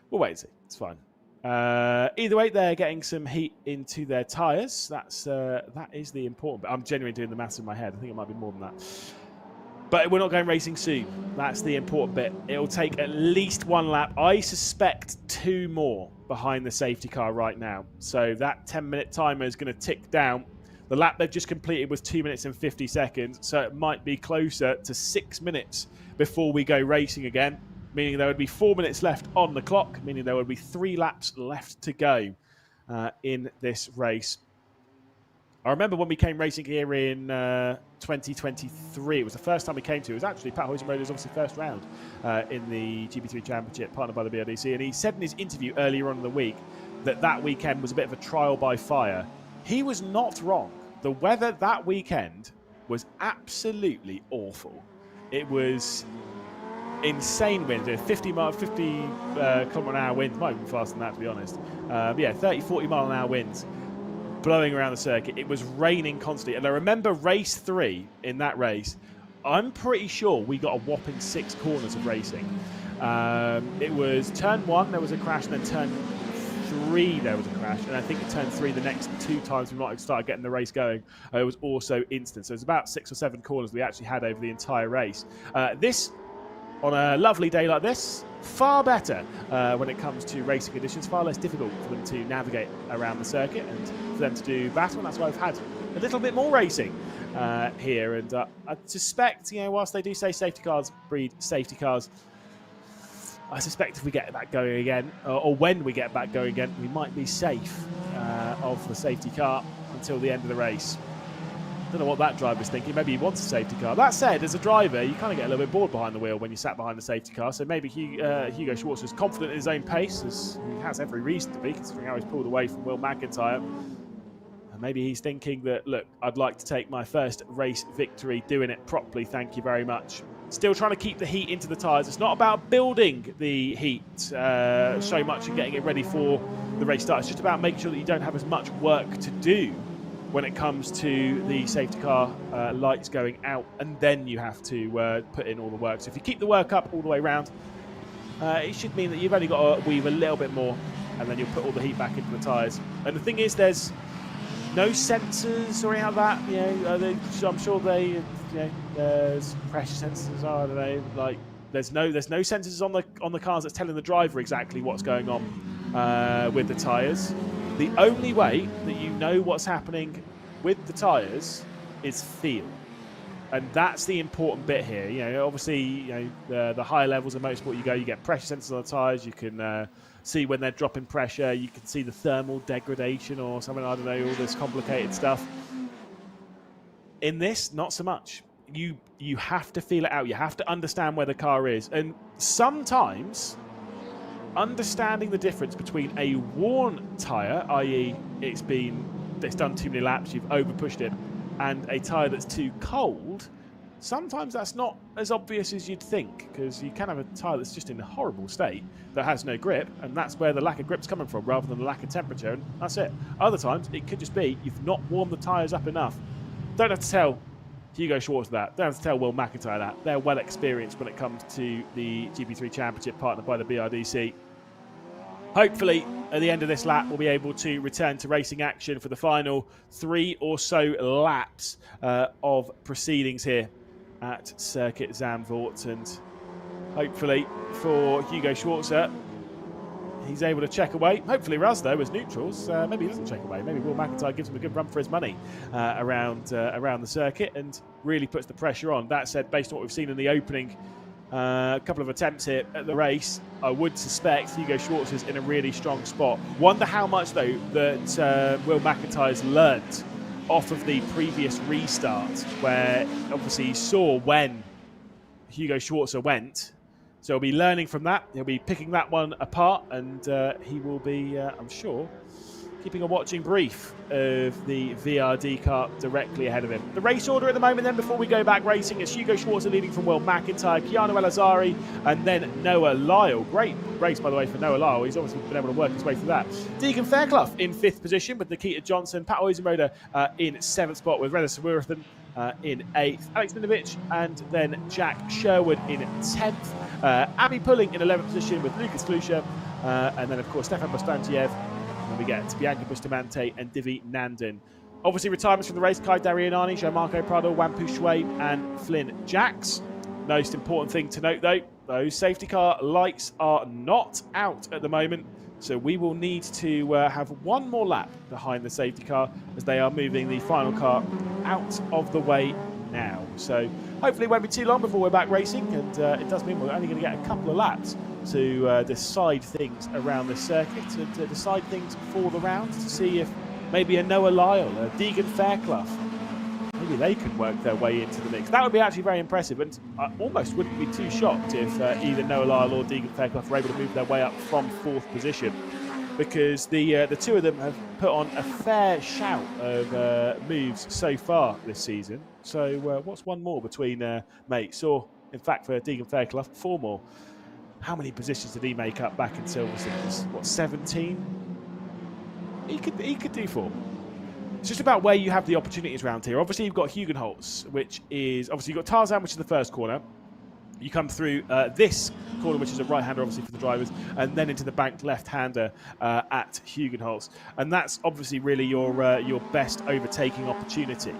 We'll wait and see. It's fine. Either way, they're getting some heat into their tyres. That is the important bit. I'm genuinely doing the maths in my head. I think it might be more than that. But we're not going racing soon. That's the important bit. It'll take at least 1 lap. I suspect 2 more behind the safety car right now. So that 10-minute timer is going to tick down. The lap they've just completed was 2 minutes and 50 seconds. So it might be closer to 6 minutes before we go racing again, meaning there would be 4 minutes left on the clock, meaning there would be 3 laps left to go in this race. I remember when we came racing here in 2023. It was the first time we came to. It was actually Pat Hoysen-Roder's obviously first round in the GB3 Championship, partnered by the BRDC. And he said in his interview earlier on in the week that weekend was a bit of a trial by fire. He was not wrong. The weather that weekend was absolutely awful. It was insane wind, 50 kilometre an hour winds, might even faster than that to be honest. 30, 40 mile an hour winds blowing around the circuit. It was raining constantly. And I remember race 3 in that race, I'm pretty sure we got a whopping 6 corners of racing. It was turn 1, there was a crash, and then turn 3, there was a crash. And I think at turn 3, the next 2 times we might have started getting the race going, it was also instant. So it was about 6 or 7 corners we actually had over the entire race. This, on a lovely day like this, far better when it comes to racing conditions, far less difficult for them to navigate around the circuit and for them to do battle. And that's why we've had a little bit more racing here. And I suspect, whilst they do say safety cars breed safety cars, I suspect if we get back going again, or when we get back going again, we might be safe of the safety car until the end of the race. Don't know what that driver's thinking. Maybe he wants a safety car. That said, as a driver, you kind of get a little bit bored behind the wheel when you sat behind the safety car. So maybe Hugo Schwartz is confident in his own pace, as he has every reason to be, considering how he's pulled away from Will McIntyre. And maybe he's thinking that, look, I'd like to take my first race victory doing it properly. Thank you very much. Still trying to keep the heat into the tyres. It's not about building the heat so much and getting it ready for the race start. It's just about making sure that you don't have as much work to do when it comes to the safety car lights going out, and then you have to put in all the work. So if you keep the work up all the way around, it should mean that you've only got to weave a little bit more and then you'll put all the heat back into the tyres. And the thing is, there's no sensors or anything like that. I'm sure there's pressure sensors. I don't know. Like there's no sensors on the cars that's telling the driver exactly what's going on with the tyres. The only way that you know what's happening with the tyres is feel. And that's the important bit here. Obviously, the higher levels of motorsport you go, you get pressure sensors on the tyres. You can see when they're dropping pressure. You can see the thermal degradation or something. I don't know, all this complicated stuff. In this, not so much. You have to feel it out. You have to understand where the car is. And sometimes understanding the difference between a worn tyre, i.e. it's done too many laps, you've overpushed it, and a tyre that's too cold, sometimes that's not as obvious as you'd think, because you can have a tyre that's just in a horrible state that has no grip, and that's where the lack of grip's coming from rather than the lack of temperature, and that's it. Other times it could just be you've not warmed the tyres up enough. Don't have to tell Hugo Schwartz that. Don't have to tell Will McIntyre that. They're well experienced when it comes to the GB3 Championship, partnered by the BRDC. Hopefully, at the end of this lap, we'll be able to return to racing action for the final 3 or so laps of proceedings here at Circuit Zandvoort. And hopefully for Hugo Schwarzer, he's able to check away. Hopefully Raz, though, as neutrals, maybe he doesn't check away. Maybe Will McIntyre gives him a good run for his money around the circuit and really puts the pressure on. That said, based on what we've seen in the opening couple of attempts here at the race, I would suspect Hugo Schwarz is in a really strong spot. Wonder how much, though, that Will McIntyre's learnt off of the previous restart, where obviously he saw when Hugo Schwarzer went. So he'll be learning from that. He'll be picking that one apart, and he will be, I'm sure, keeping a watching brief of the VRD car directly ahead of him. The race order at the moment then, before we go back racing, is Hugo Schwarzer leading from Will McIntyre, Keanu Elazari, and then Noah Lyle. Great race, by the way, for Noah Lyle. He's obviously been able to work his way through that. Deegan Fairclough in 5th position with Nikita Johnson. Pat Oysenroda in 7th spot with Reza Samurathan in 8th. Alex Ninovich and then Jack Sherwood in 10th. Abby Pulling in 11th position with Lucas Flusha. And then, of course, Stefan Bostantiev. And we get Bianca Bustamante and Divi Nandan. Obviously, retirements from the race: Kai Darianani, Jean-Marco Prado, Wampu Shui, and Flynn Jacks. Most important thing to note, though, those safety car lights are not out at the moment. So we will need to have one more lap behind the safety car as they are moving the final car out of the way now. So hopefully it won't be too long before we're back racing, and it does mean we're only going to get a couple of laps to decide things around the circuit, to decide things for the rounds, to see if maybe a Noah Lyle, a Deegan Fairclough, maybe they can work their way into the mix. That would be actually very impressive, and I almost wouldn't be too shocked if either Noah Lyle or Deegan Fairclough were able to move their way up from 4th position, because the two of them have put on a fair shout of moves so far this season. So what's one more between mates? Or, in fact, for Deegan Fairclough, 4 more. How many positions did he make up back in Silverstone's? What, 17? He could do 4. It's just about where you have the opportunities around here. Obviously, you've got Hugenholtz, which is... Obviously, you've got Tarzan, which is the first corner. You come through this corner, which is a right-hander, obviously, for the drivers, and then into the banked left-hander at Hugenholtz. And that's obviously really your best overtaking opportunity.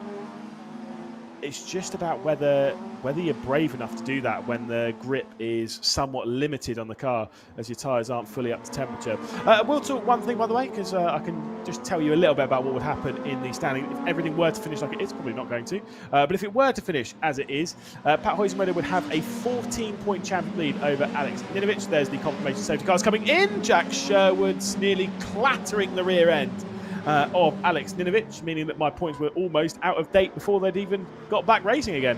It's just about whether you're brave enough to do that when the grip is somewhat limited on the car as your tyres aren't fully up to temperature. We'll talk one thing, by the way, because I can just tell you a little bit about what would happen in the standing. If everything were to finish like it is, probably not going to, but if it were to finish as it is, Pat Hoysenroda would have a 14-point champion lead over Alex Ninovich. There's the confirmation safety cars coming in. Jack Sherwood's nearly clattering the rear end of Alex Ninovich, meaning that my points were almost out of date before they'd even got back racing again.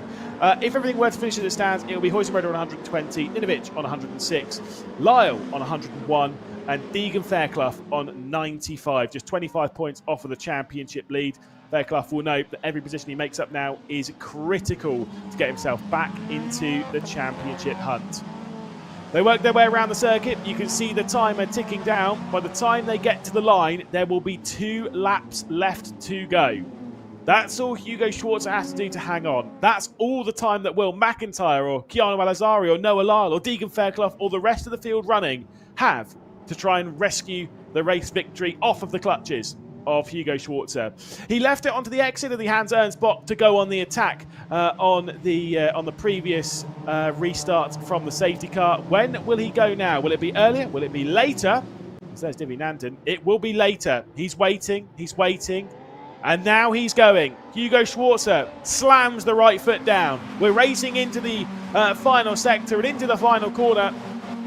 If everything were to finish as it stands, it will be Hoysenroda on 120, Ninovich on 106, Lyle on 101, and Deegan Fairclough on 95, just 25 points off of the championship lead. Fairclough will note that every position he makes up now is critical to get himself back into the championship hunt. They work their way around the circuit. You can see the timer ticking down. By the time they get to the line, there will be 2 laps left to go. That's all Hugo Schwarzer has to do to hang on. That's all the time that Will McIntyre or Keanu Elazari or Noah Lyle or Deegan Fairclough or the rest of the field running have to try and rescue the race victory off of the clutches of Hugo Schwarzer. He left it onto the exit of the Hans-Ernst box to go on the attack on the previous restart from the safety car. When will he go now? Will it be earlier? Will it be later? Says Divi Nanden. It will be later. He's waiting. He's waiting. And now he's going. Hugo Schwarzer slams the right foot down. We're racing into the final sector and into the final corner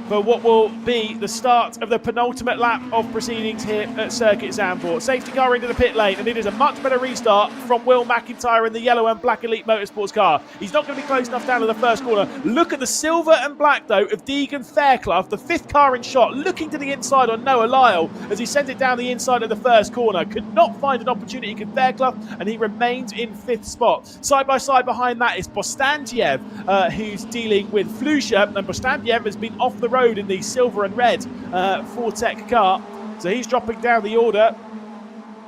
for what will be the start of the penultimate lap of proceedings here at Circuit Zandvoort. Safety car into the pit lane, and it is a much better restart from Will McIntyre in the yellow and black Elite Motorsports car. He's not going to be close enough down to the first corner. Look at the silver and black, though, of Deegan Fairclough, the 5th car in shot, looking to the inside on Noah Lyle as he sent it down the inside of the first corner. Could not find an opportunity, could Fairclough, and he remains in 5th spot. Side by side behind that is Bostandiev, who's dealing with Flusha, and Bostandiev has been off the road in the silver and red Fortec car, so he's dropping down the order.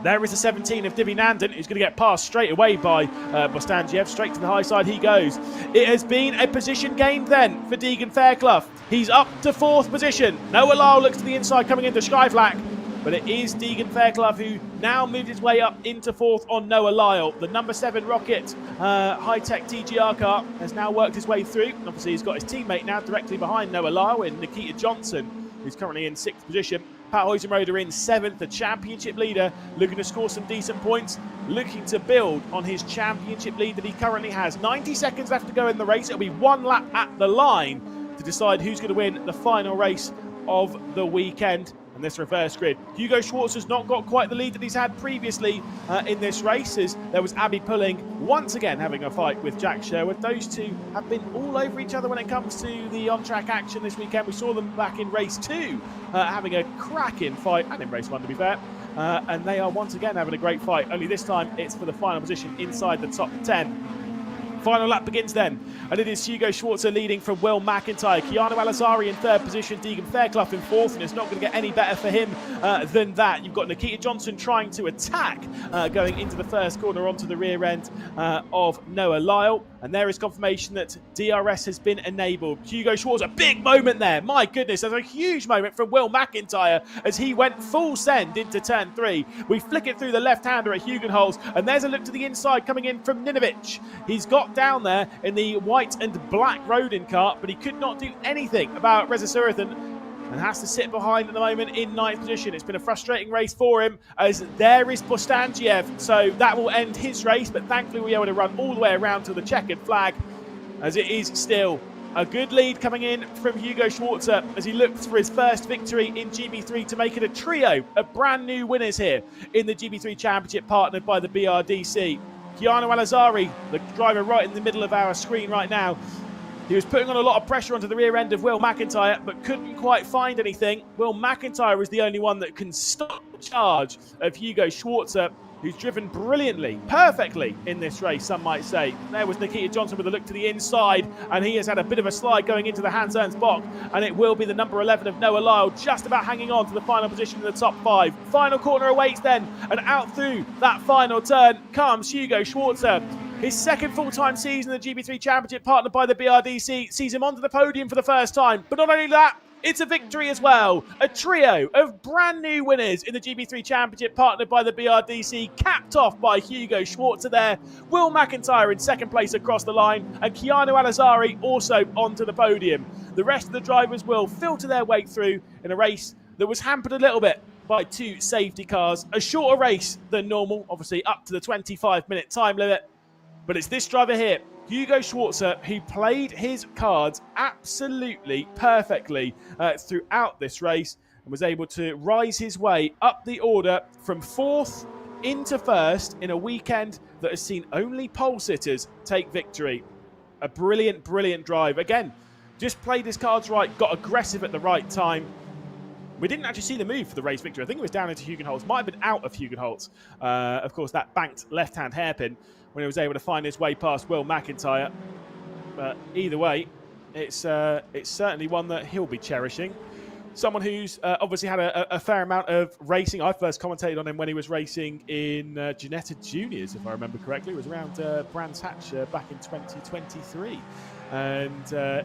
There is the 17 of Divi Nanden, who's going to get passed straight away by Bostandiev. Straight to the high side he goes. It has been a position gained then for Deegan Fairclough. He's up to 4th position. Noah Lyle looks to the inside coming into Skyflack, but it is Deegan Fairclough who now moved his way up into 4th on Noah Lyle. The number 7 Rocket high-tech TGR car has now worked his way through. Obviously, he's got his teammate now directly behind Noah Lyle in Nikita Johnson, who's currently in 6th position. Pat Huizenroder in 7th, the championship leader, looking to score some decent points, looking to build on his championship lead that he currently has. 90 seconds left to go in the race. It'll be 1 lap at the line to decide who's going to win the final race of the weekend. And this reverse grid. Hugo Schwarzer's not got quite the lead that he's had previously in this race, as there was Abby Pulling once again having a fight with Jack Sherwood. Those two have been all over each other when it comes to the on-track action this weekend. We saw them back in race 2 having a cracking fight, and in race 1 to be fair. And they are once again having a great fight, only this time it's for the final position inside the top 10. Final lap begins then, and it is Hugo Schwarzer leading from Will McIntyre. Keanu Alazari in 3rd position, Deegan Fairclough in 4th, and it's not going to get any better for him than that. You've got Nikita Johnson trying to attack, going into the first corner onto the rear end of Noah Lyle, and there is confirmation that DRS has been enabled. Hugo Schwarzer, big moment there. My goodness, there's a huge moment from Will McIntyre as he went full send into turn 3. We flick it through the left-hander at Hugenholz, and there's a look to the inside coming in from Ninovich. He's got down there in the white and black Rodin car, but he could not do anything about Reza Surathan and has to sit behind at the moment in 9th position. It's been a frustrating race for him, as there is Bostandiev, so that will end his race, but thankfully we were able to run all the way around to the checkered flag, as it is still a good lead coming in from Hugo Schwarzer as he looks for his first victory in GB3 to make it a trio of brand new winners here in the GB3 Championship, partnered by the BRDC. Keanu Alazari, the driver right in the middle of our screen right now, he was putting on a lot of pressure onto the rear end of Will McIntyre, but couldn't quite find anything. Will McIntyre was the only one that can stop the charge of Hugo Schwarzer, who's driven brilliantly, perfectly in this race, some might say. There was Nikita Johnson with a look to the inside, and he has had a bit of a slide going into the Hans-Ernst box, and it will be the number 11 of Noah Lyle, just about hanging on to the final position in the top 5. Final corner awaits then, and out through that final turn comes Hugo Schwarzer. His second full-time season in the GB3 Championship, partnered by the BRDC, sees him onto the podium for the first time. But not only that, it's a victory as well. A trio of brand new winners in the GB3 Championship, partnered by the BRDC, capped off by Hugo Schwarzer there. Will McIntyre in 2nd place across the line, and Keanu Alazari also onto the podium. The rest of the drivers will filter their way through in a race that was hampered a little bit by 2 safety cars. A shorter race than normal, obviously up to the 25-minute time limit. But it's this driver here, Hugo Schwarzer, who played his cards absolutely perfectly throughout this race and was able to rise his way up the order from 4th into 1st in a weekend that has seen only pole sitters take victory. A brilliant, brilliant drive. Again, just played his cards right, got aggressive at the right time. We didn't actually see the move for the race victory. I think it was down into Hugenholz. Might have been out of Hugenholz. Of course, that banked left-hand hairpin when he was able to find his way past Will McIntyre. But either way, it's certainly one that he'll be cherishing. Someone who's obviously had a fair amount of racing. I first commentated on him when he was racing in Ginetta Juniors, if I remember correctly. It was around Brands Hatch back in 2023. And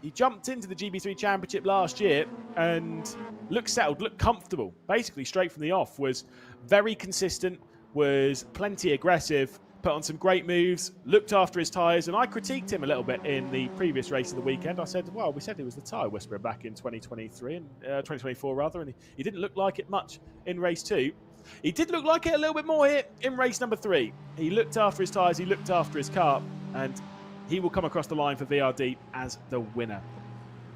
he jumped into the GB3 Championship last year and looked settled, looked comfortable, basically straight from the off, was very consistent, was plenty aggressive, put on some great moves, looked after his tyres, and I critiqued him a little bit in the previous race of the weekend. I said, well, we said he was the tyre whisperer back in 2023, and 2024 rather, and he didn't look like it much in race 2. He did look like it a little bit more here in race number 3. He looked after his tyres, he looked after his car, and he will come across the line for VRD as the winner.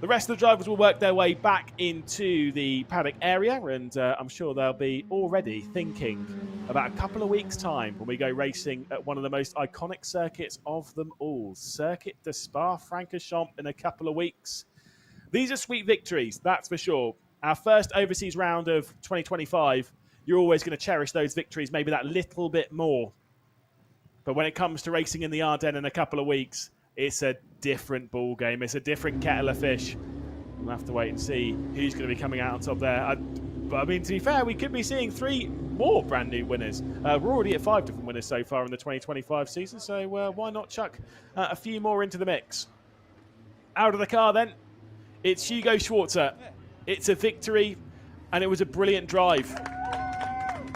The rest of the drivers will work their way back into the paddock area, and I'm sure they'll be already thinking about a couple of weeks' time when we go racing at one of the most iconic circuits of them all, Circuit de Spa-Francorchamps, in a couple of weeks. These are sweet victories, that's for sure. Our first overseas round of 2025, you're always going to cherish those victories, maybe that little bit more. But when it comes to racing in the Ardennes in a couple of weeks, it's a different ball game. It's a different kettle of fish. We'll have to wait and see who's going to be coming out on top there. But I mean, to be fair, we could be seeing 3 more brand new winners. We're already at 5 different winners so far in the 2025 season, so why not chuck a few more into the mix? Out of the car then, it's Hugo Schwarzer. It's a victory, and it was a brilliant drive.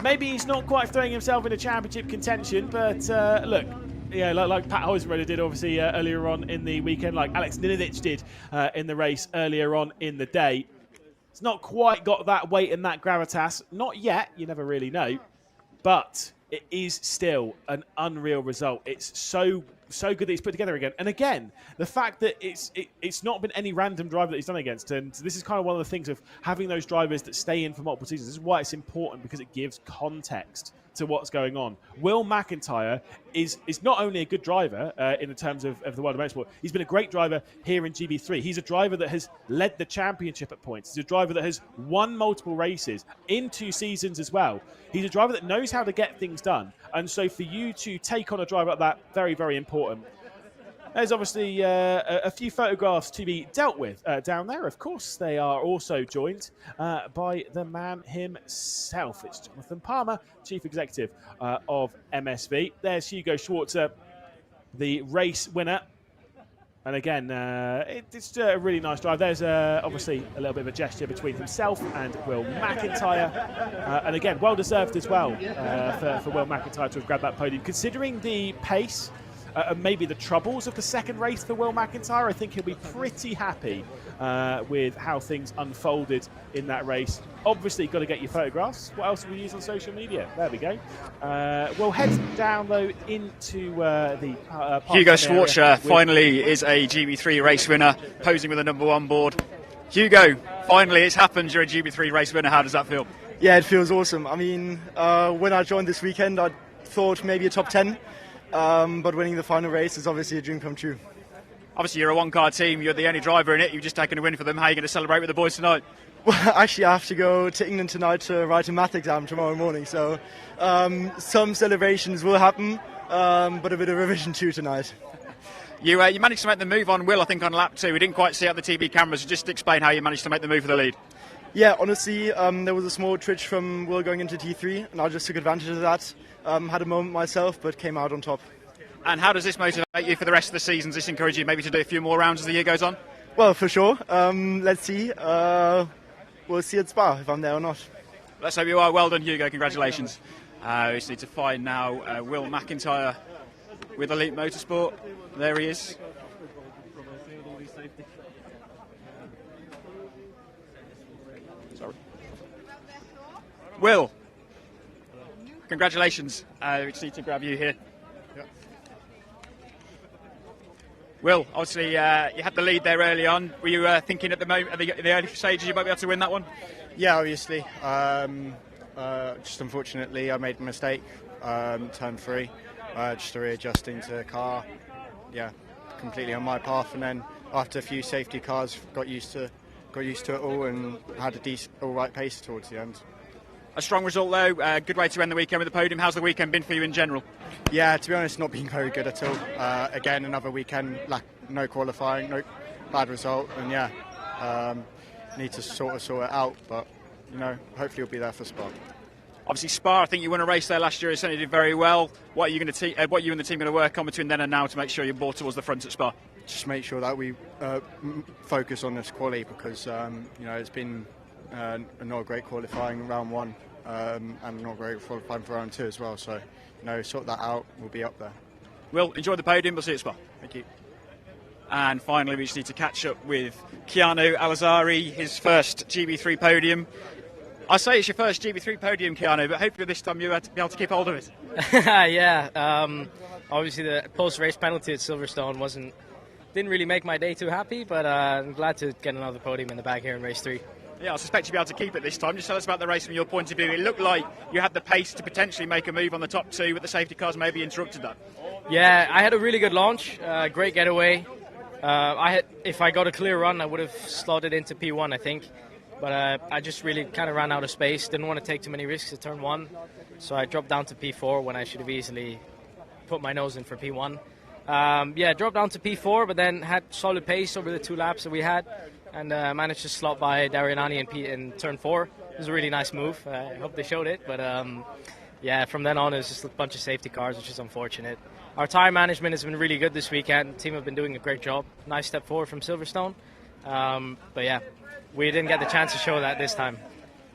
Maybe he's not quite throwing himself into championship contention, but look, yeah, like Pat Hoisenroder did obviously earlier on in the weekend, like Alex Ninic did in the race earlier on in the day. It's not quite got that weight and that gravitas. Not yet, you never really know. But it is still an unreal result. It's so good that he's put together again. And again, the fact that it's not been any random driver that he's done against. And this is kind of one of the things of having those drivers that stay in for multiple seasons. This is why it's important, because it gives context to what's going on. Will McIntyre is not only a good driver in the terms of the world of motorsport, he's been a great driver here in GB3. He's a driver that has led the championship at points. He's a driver that has won multiple races in 2 seasons as well. He's a driver that knows how to get things done. And so for you to take on a driver like that, very, very important. There's obviously a few photographs to be dealt with down there. Of course, they are also joined by the man himself. It's Jonathan Palmer, Chief Executive of MSV. There's Hugo Schwarzer, the race winner. And again, it's a really nice drive. There's obviously a little bit of a gesture between himself and Will McIntyre. And again, well-deserved as well for Will McIntyre to have grabbed that podium. Considering the pace and maybe the troubles of the second race for Will McIntyre, I think he'll be pretty happy with how things unfolded in that race. Obviously, got to get your photographs. What else will we use on social media? There we go. We'll head down, though, into the Hugo Schwarzer finally is a GB3 race winner, posing with a #1 board. Hugo, finally it's happened. You're a GB3 race winner. How does that feel? Yeah, it feels awesome. I mean, when I joined this weekend, I thought maybe a top 10. But winning the final race is obviously a dream come true. Obviously, you're a one-car team. You're the only driver in it. You've just taken a win for them. How are you going to celebrate with the boys tonight? Well, actually, I have to go to England tonight to write a math exam tomorrow morning. So some celebrations will happen, but a bit of revision too tonight. You managed to make the move on Will, I think, on lap 2. We didn't quite see out the TV cameras. So just explain how you managed to make the move for the lead. Yeah, honestly, there was a small twitch from Will going into T3, and I just took advantage of that. Had a moment myself, but came out on top. And how does this motivate you for the rest of the season? Does this encourage you maybe to do a few more rounds as the year goes on? Well, for sure. Let's see. We'll see at Spa if I'm there or not. Let's hope you are. Well done, Hugo. Congratulations. We just need to find now Will McIntyre with Elite Motorsport. There he is. Sorry. Will, congratulations. We just need to grab you here. Will, obviously you had the lead there early on. Were you thinking at the moment, at the early stages, you might be able to win that one? Yeah, obviously. Just unfortunately, I made a mistake. Turn 3, just readjusting to the car. Yeah, completely on my path. And then after a few safety cars, got used to it all and had a decent, all right pace towards the end. A strong result though. Good way to end the weekend with the podium. How's the weekend been for you in general? Yeah, to be honest, not been very good at all. Again, another weekend, no qualifying, no bad result, and yeah, need to sort it out. But you know, hopefully, we'll be there for Spa. Obviously, Spa. I think you won a race there last year. Certainly did very well. What are you and the team going to work on between then and now to make sure you're brought towards the front at Spa? just make sure that we focus on this quali, because it's been not great qualifying round 1 and not great qualifying for round 2 as well. So sort that out, we'll be up there. Will, enjoy the podium. We'll see you at Spa. Thank you. And finally, we just need to catch up with Keanu Alazari, his first GB3 podium. I say it's your first GB3 podium, Keanu, but hopefully this time you'll be able to keep hold of it. Yeah, obviously the post-race penalty at Silverstone didn't really make my day too happy, but I'm glad to get another podium in the bag here in race 3. Yeah, I suspect you'll be able to keep it this time. Just tell us about the race from your point of view. It looked like you had the pace to potentially make a move on the top 2, but the safety cars maybe interrupted that. Yeah, I had a really good launch, great getaway. If I got a clear run, I would have slotted into P1, I think. But I just really kind of ran out of space. Didn't want to take too many risks at turn 1. So I dropped down to P4 when I should have easily put my nose in for P1. Dropped down to P4, but then had solid pace over the 2 laps that we had. And managed to slot by Darianani in turn 4. It was a really nice move. I hope they showed it. But from then on, it was just a bunch of safety cars, which is unfortunate. Our tyre management has been really good this weekend. The team have been doing a great job. Nice step forward from Silverstone. We didn't get the chance to show that this time.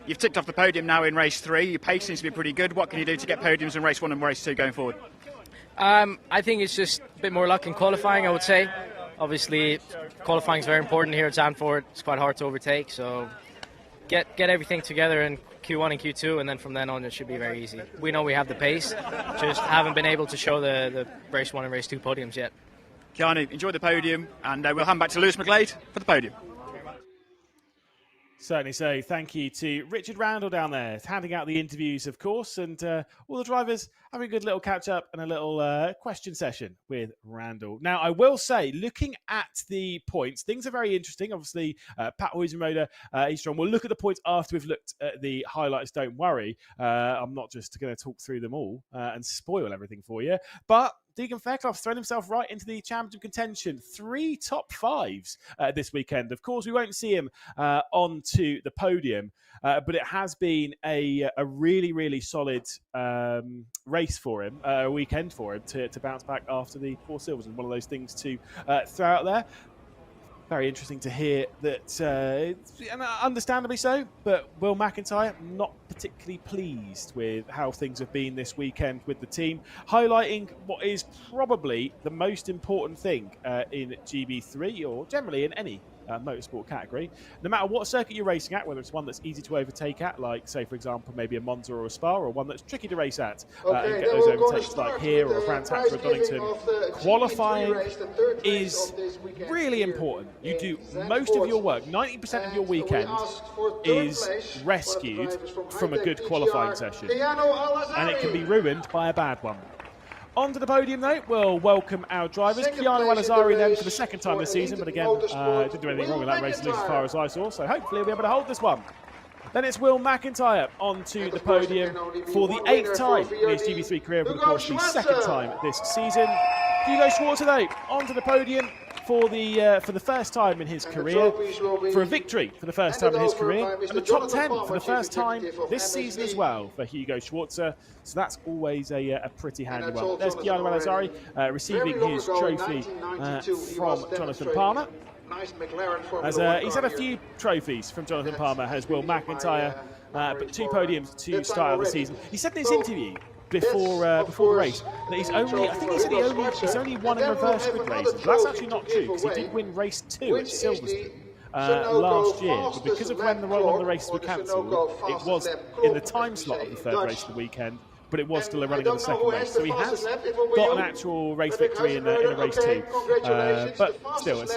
You've ticked off the podium now in race 3. Your pace seems to be pretty good. What can you do to get podiums in race 1 and race 2 going forward? I think it's just a bit more luck in qualifying, I would say. Obviously, qualifying is very important here at Zandvoort. It's quite hard to overtake, so get everything together in Q1 and Q2, and then from then on it should be very easy. We know we have the pace, just haven't been able to show the race 1 and race 2 podiums yet. Keanu, enjoy the podium, and we'll hand back to Lewis McGlade for the podium. Certainly so. Thank you to Richard Randall down there, handing out the interviews, of course, and all the drivers having a good little catch-up and a little question session with Randall. Now, I will say, looking at the points, things are very interesting. Obviously, Pat Huizenmoder, he's strong. We'll look at the points after we've looked at the highlights, don't worry. I'm not just going to talk through them all and spoil everything for you. But Deegan Fairclough's thrown himself right into the championship contention. 3 top 5s this weekend. Of course, we won't see him onto the podium, but it has been a really, really solid race for him, a weekend for him to bounce back after the 4 silvers. And one of those things to throw out there. Very interesting to hear that, and understandably so, but Will McIntyre not particularly pleased with how things have been this weekend with the team, highlighting what is probably the most important thing in GB3 or generally in any motorsport category. No matter what circuit you're racing at, whether it's one that's easy to overtake at, like, say, for example, maybe a Monza or a Spa, or one that's tricky to race at and get those overtakes like here or a Brands Hatch or Donington, qualifying is really important. You do most of your work, 90% of your weekend is rescued from a good qualifying session, and it can be ruined by a bad one. Onto the podium, though, we'll welcome our drivers. Keanu Alazari then for the 2nd time this season, but again, didn't do anything wrong with that race, at least as far as I saw, so hopefully we'll be able to hold this one. Then it's Will McIntyre onto the podium for the 8th time in his GB3 career, but of course the 2nd time this season. Hugo Schwarzer, though, onto the podium for the first time in his career, for a victory for the first time in his career, and the top 10 for the first time this season as well for Hugo Schwarzer. So that's always a pretty handy one. There's Keanu Alazari receiving his trophy from Jonathan Palmer. As he's had a few trophies from Jonathan Palmer, has Will McIntyre, but 2 podiums to start out the season. He said in his interview before the race that he's only won in reverse grid races. But that's actually not true, because he did win race 2 at Silverstone last year, but because of when one of the races were cancelled, it was in the time slot of the 3rd race of the weekend, but it was still a running of the 2nd race. So he has got an actual race victory in a race 2. But still, it's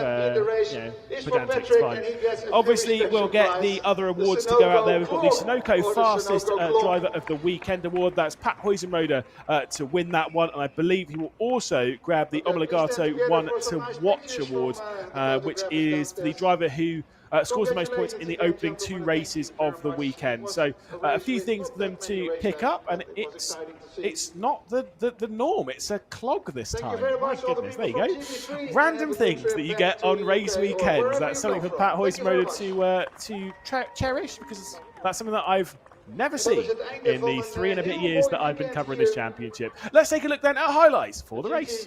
pedantic, it's fine. Obviously, we'll get the other awards to go out there. We've got the Sunoco Fastest Driver of the Weekend award. That's Pat Huizenmoder to win that one. And I believe he will also grab the Obligato One to Watch award, which is for the driver who scores the most points in the opening 2 races of the weekend. So a few things for them to pick up, and it's not the norm. It's a clog this time. My goodness, there you go. Random things that you get on race weekends. That's something for Pat Huizenmoder to cherish, because that's something that I've never seen in the 3 and a bit years that I've been covering this championship. Let's take a look then at highlights for the race.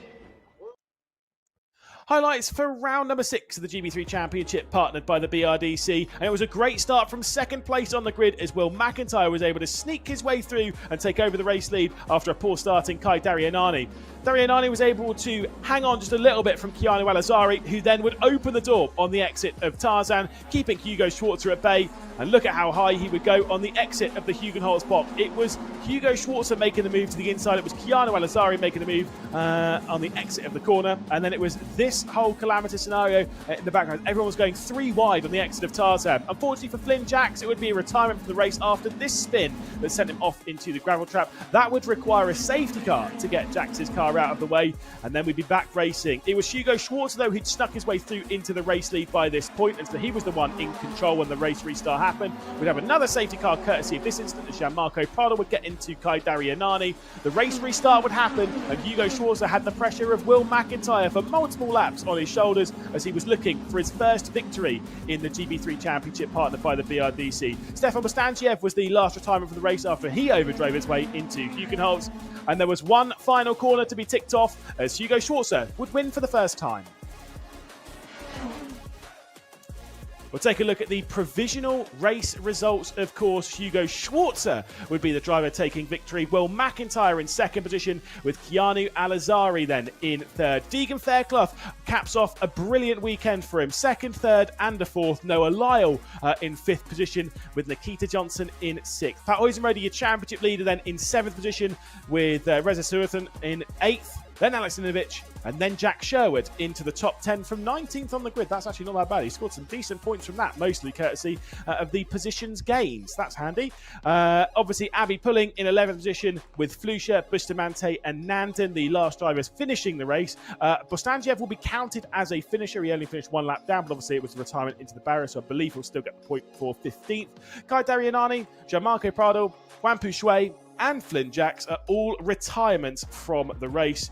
Highlights for round number 6 of the GB3 Championship, partnered by the BRDC, and it was a great start from second place on the grid as Will McIntyre was able to sneak his way through and take over the race lead after a poor start in Kai Darianani. Darianani was able to hang on just a little bit from Keanu Alazari, who then would open the door on the exit of Tarzan, keeping Hugo Schwarzer at bay. And look at how high he would go on the exit of the Hugenholtz box. It was Hugo Schwarzer making the move to the inside. It was Keanu Alazari making the move on the exit of the corner. And then it was this whole calamitous scenario in the background. Everyone was going 3 wide on the exit of Tarzan. Unfortunately for Flynn Jacks, it would be a retirement from the race after this spin that sent him off into the gravel trap. That would require a safety car to get Jacks's car out of the way, and then we'd be back racing. It was Hugo Schwarzer, though, who'd snuck his way through into the race lead by this point, and so he was the one in control when the race restart happened. We'd have another safety car courtesy of this instant as Gianmarco Prado would get into Kai Darianani. The race restart would happen, and Hugo Schwarzer had the pressure of Will McIntyre for multiple laps on his shoulders as he was looking for his first victory in the GB3 Championship, partnered by the BRDC. Stefan Bostanciev was the last retirement for the race after he overdrove his way into Hugenholtz, and there was one final corner to be ticked off as Hugo Schwarzer would win for the first time. We'll take a look at the provisional race results. Of course, Hugo Schwarzer would be the driver taking victory. Will McIntyre in second position, with Keanu Alazari then in third. Deegan Fairclough caps off a brilliant weekend for him. Second, third and a fourth. Noah Lyle in fifth position, with Nikita Johnson in sixth. Pat Huizenrode, your championship leader, then in seventh position, with Reza Surathan in eighth. Then Alex Ninovich, and then Jack Sherwood into the top 10 from 19th on the grid. That's actually not that bad. He scored some decent points from that, mostly courtesy of the positions gains. That's handy. Obviously, Abby Pulling in 11th position with Flusha, Bustamante and Nandon, the last drivers finishing the race. Bostanciev will be counted as a finisher. He only finished 1 lap down, but obviously it was the retirement into the barrier, so I believe he'll still get the point for 15th. Kai Darianani, Gianmarco Prado, Juan Pushui, and Flynn Jacks are all retirements from the race,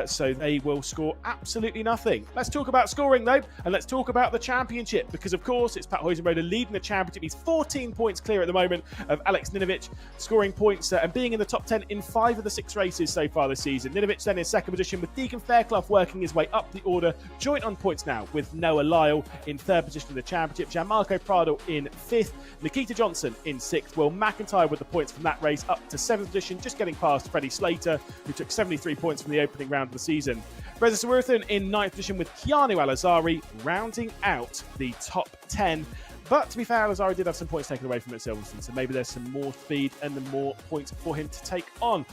so they will score absolutely nothing. Let's talk about scoring, though, and let's talk about the championship, because, of course, it's Pat Huizenrode leading the championship. He's 14 points clear at the moment of Alex Ninovich, scoring points and being in the top 10 in 5 of the 6 races so far this season. Ninovich then in second position, with Deegan Fairclough working his way up the order, joint on points now with Noah Lyle in third position in the championship. Gianmarco Prado in fifth, Nikita Johnson in sixth, Will McIntyre with the points from that race up to 7th position, just getting past Freddie Slater, who took 73 points from the opening round of the season. Reza Surathan in 9th position, with Keanu Alazari rounding out the top 10. But to be fair, Alazari did have some points taken away from him at Silverstone, so maybe there's some more speed and more points for him to take on.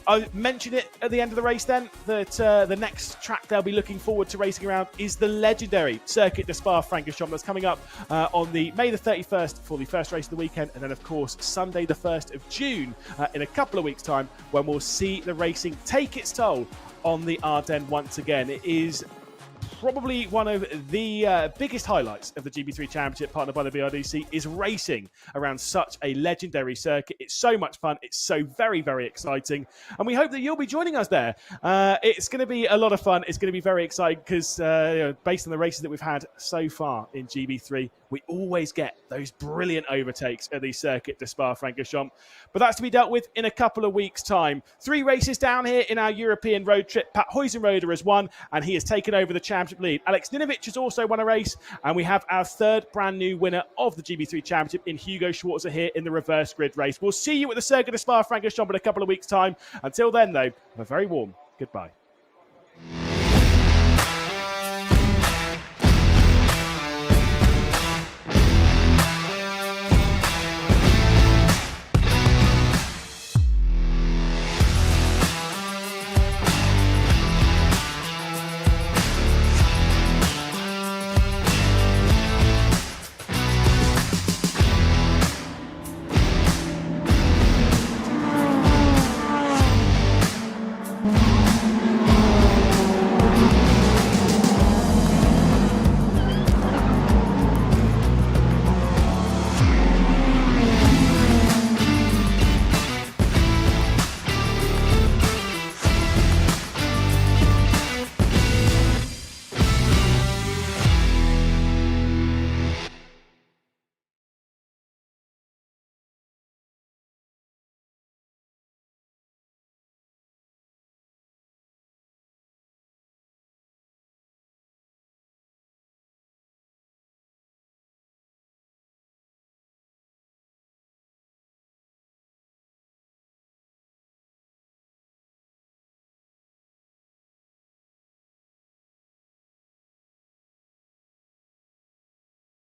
I mentioned it at the end of the race then, that the next track they'll be looking forward to racing around is the legendary Circuit de Spa-Francorchamps that's coming up on the May the 31st for the first race of the weekend, and then of course Sunday the 1st of June in a couple of weeks' time, when we'll see the racing take its toll on the Ardennes once again. It is probably one of the biggest highlights of the GB3 Championship, partnered by the BRDC, is racing around such a legendary circuit. It's so much fun. It's so very, very exciting. And we hope that you'll be joining us there. It's going to be a lot of fun. It's going to be very exciting because based on the races that we've had so far in GB3, we always get those brilliant overtakes at the Circuit de Spa-Francorchamps. But that's to be dealt with in a couple of weeks' time. 3 races down here in our European road trip. Pat Huizenrode has won, and he has taken over the championship lead. Alex Ninovich has also won a race, and we have our 3rd brand new winner of the GB3 Championship in Hugo Schwarzer here in the reverse grid race. We'll see you at the Circuit de Spa-Francorchamps in a couple of weeks' time. Until then, though, have a very warm goodbye.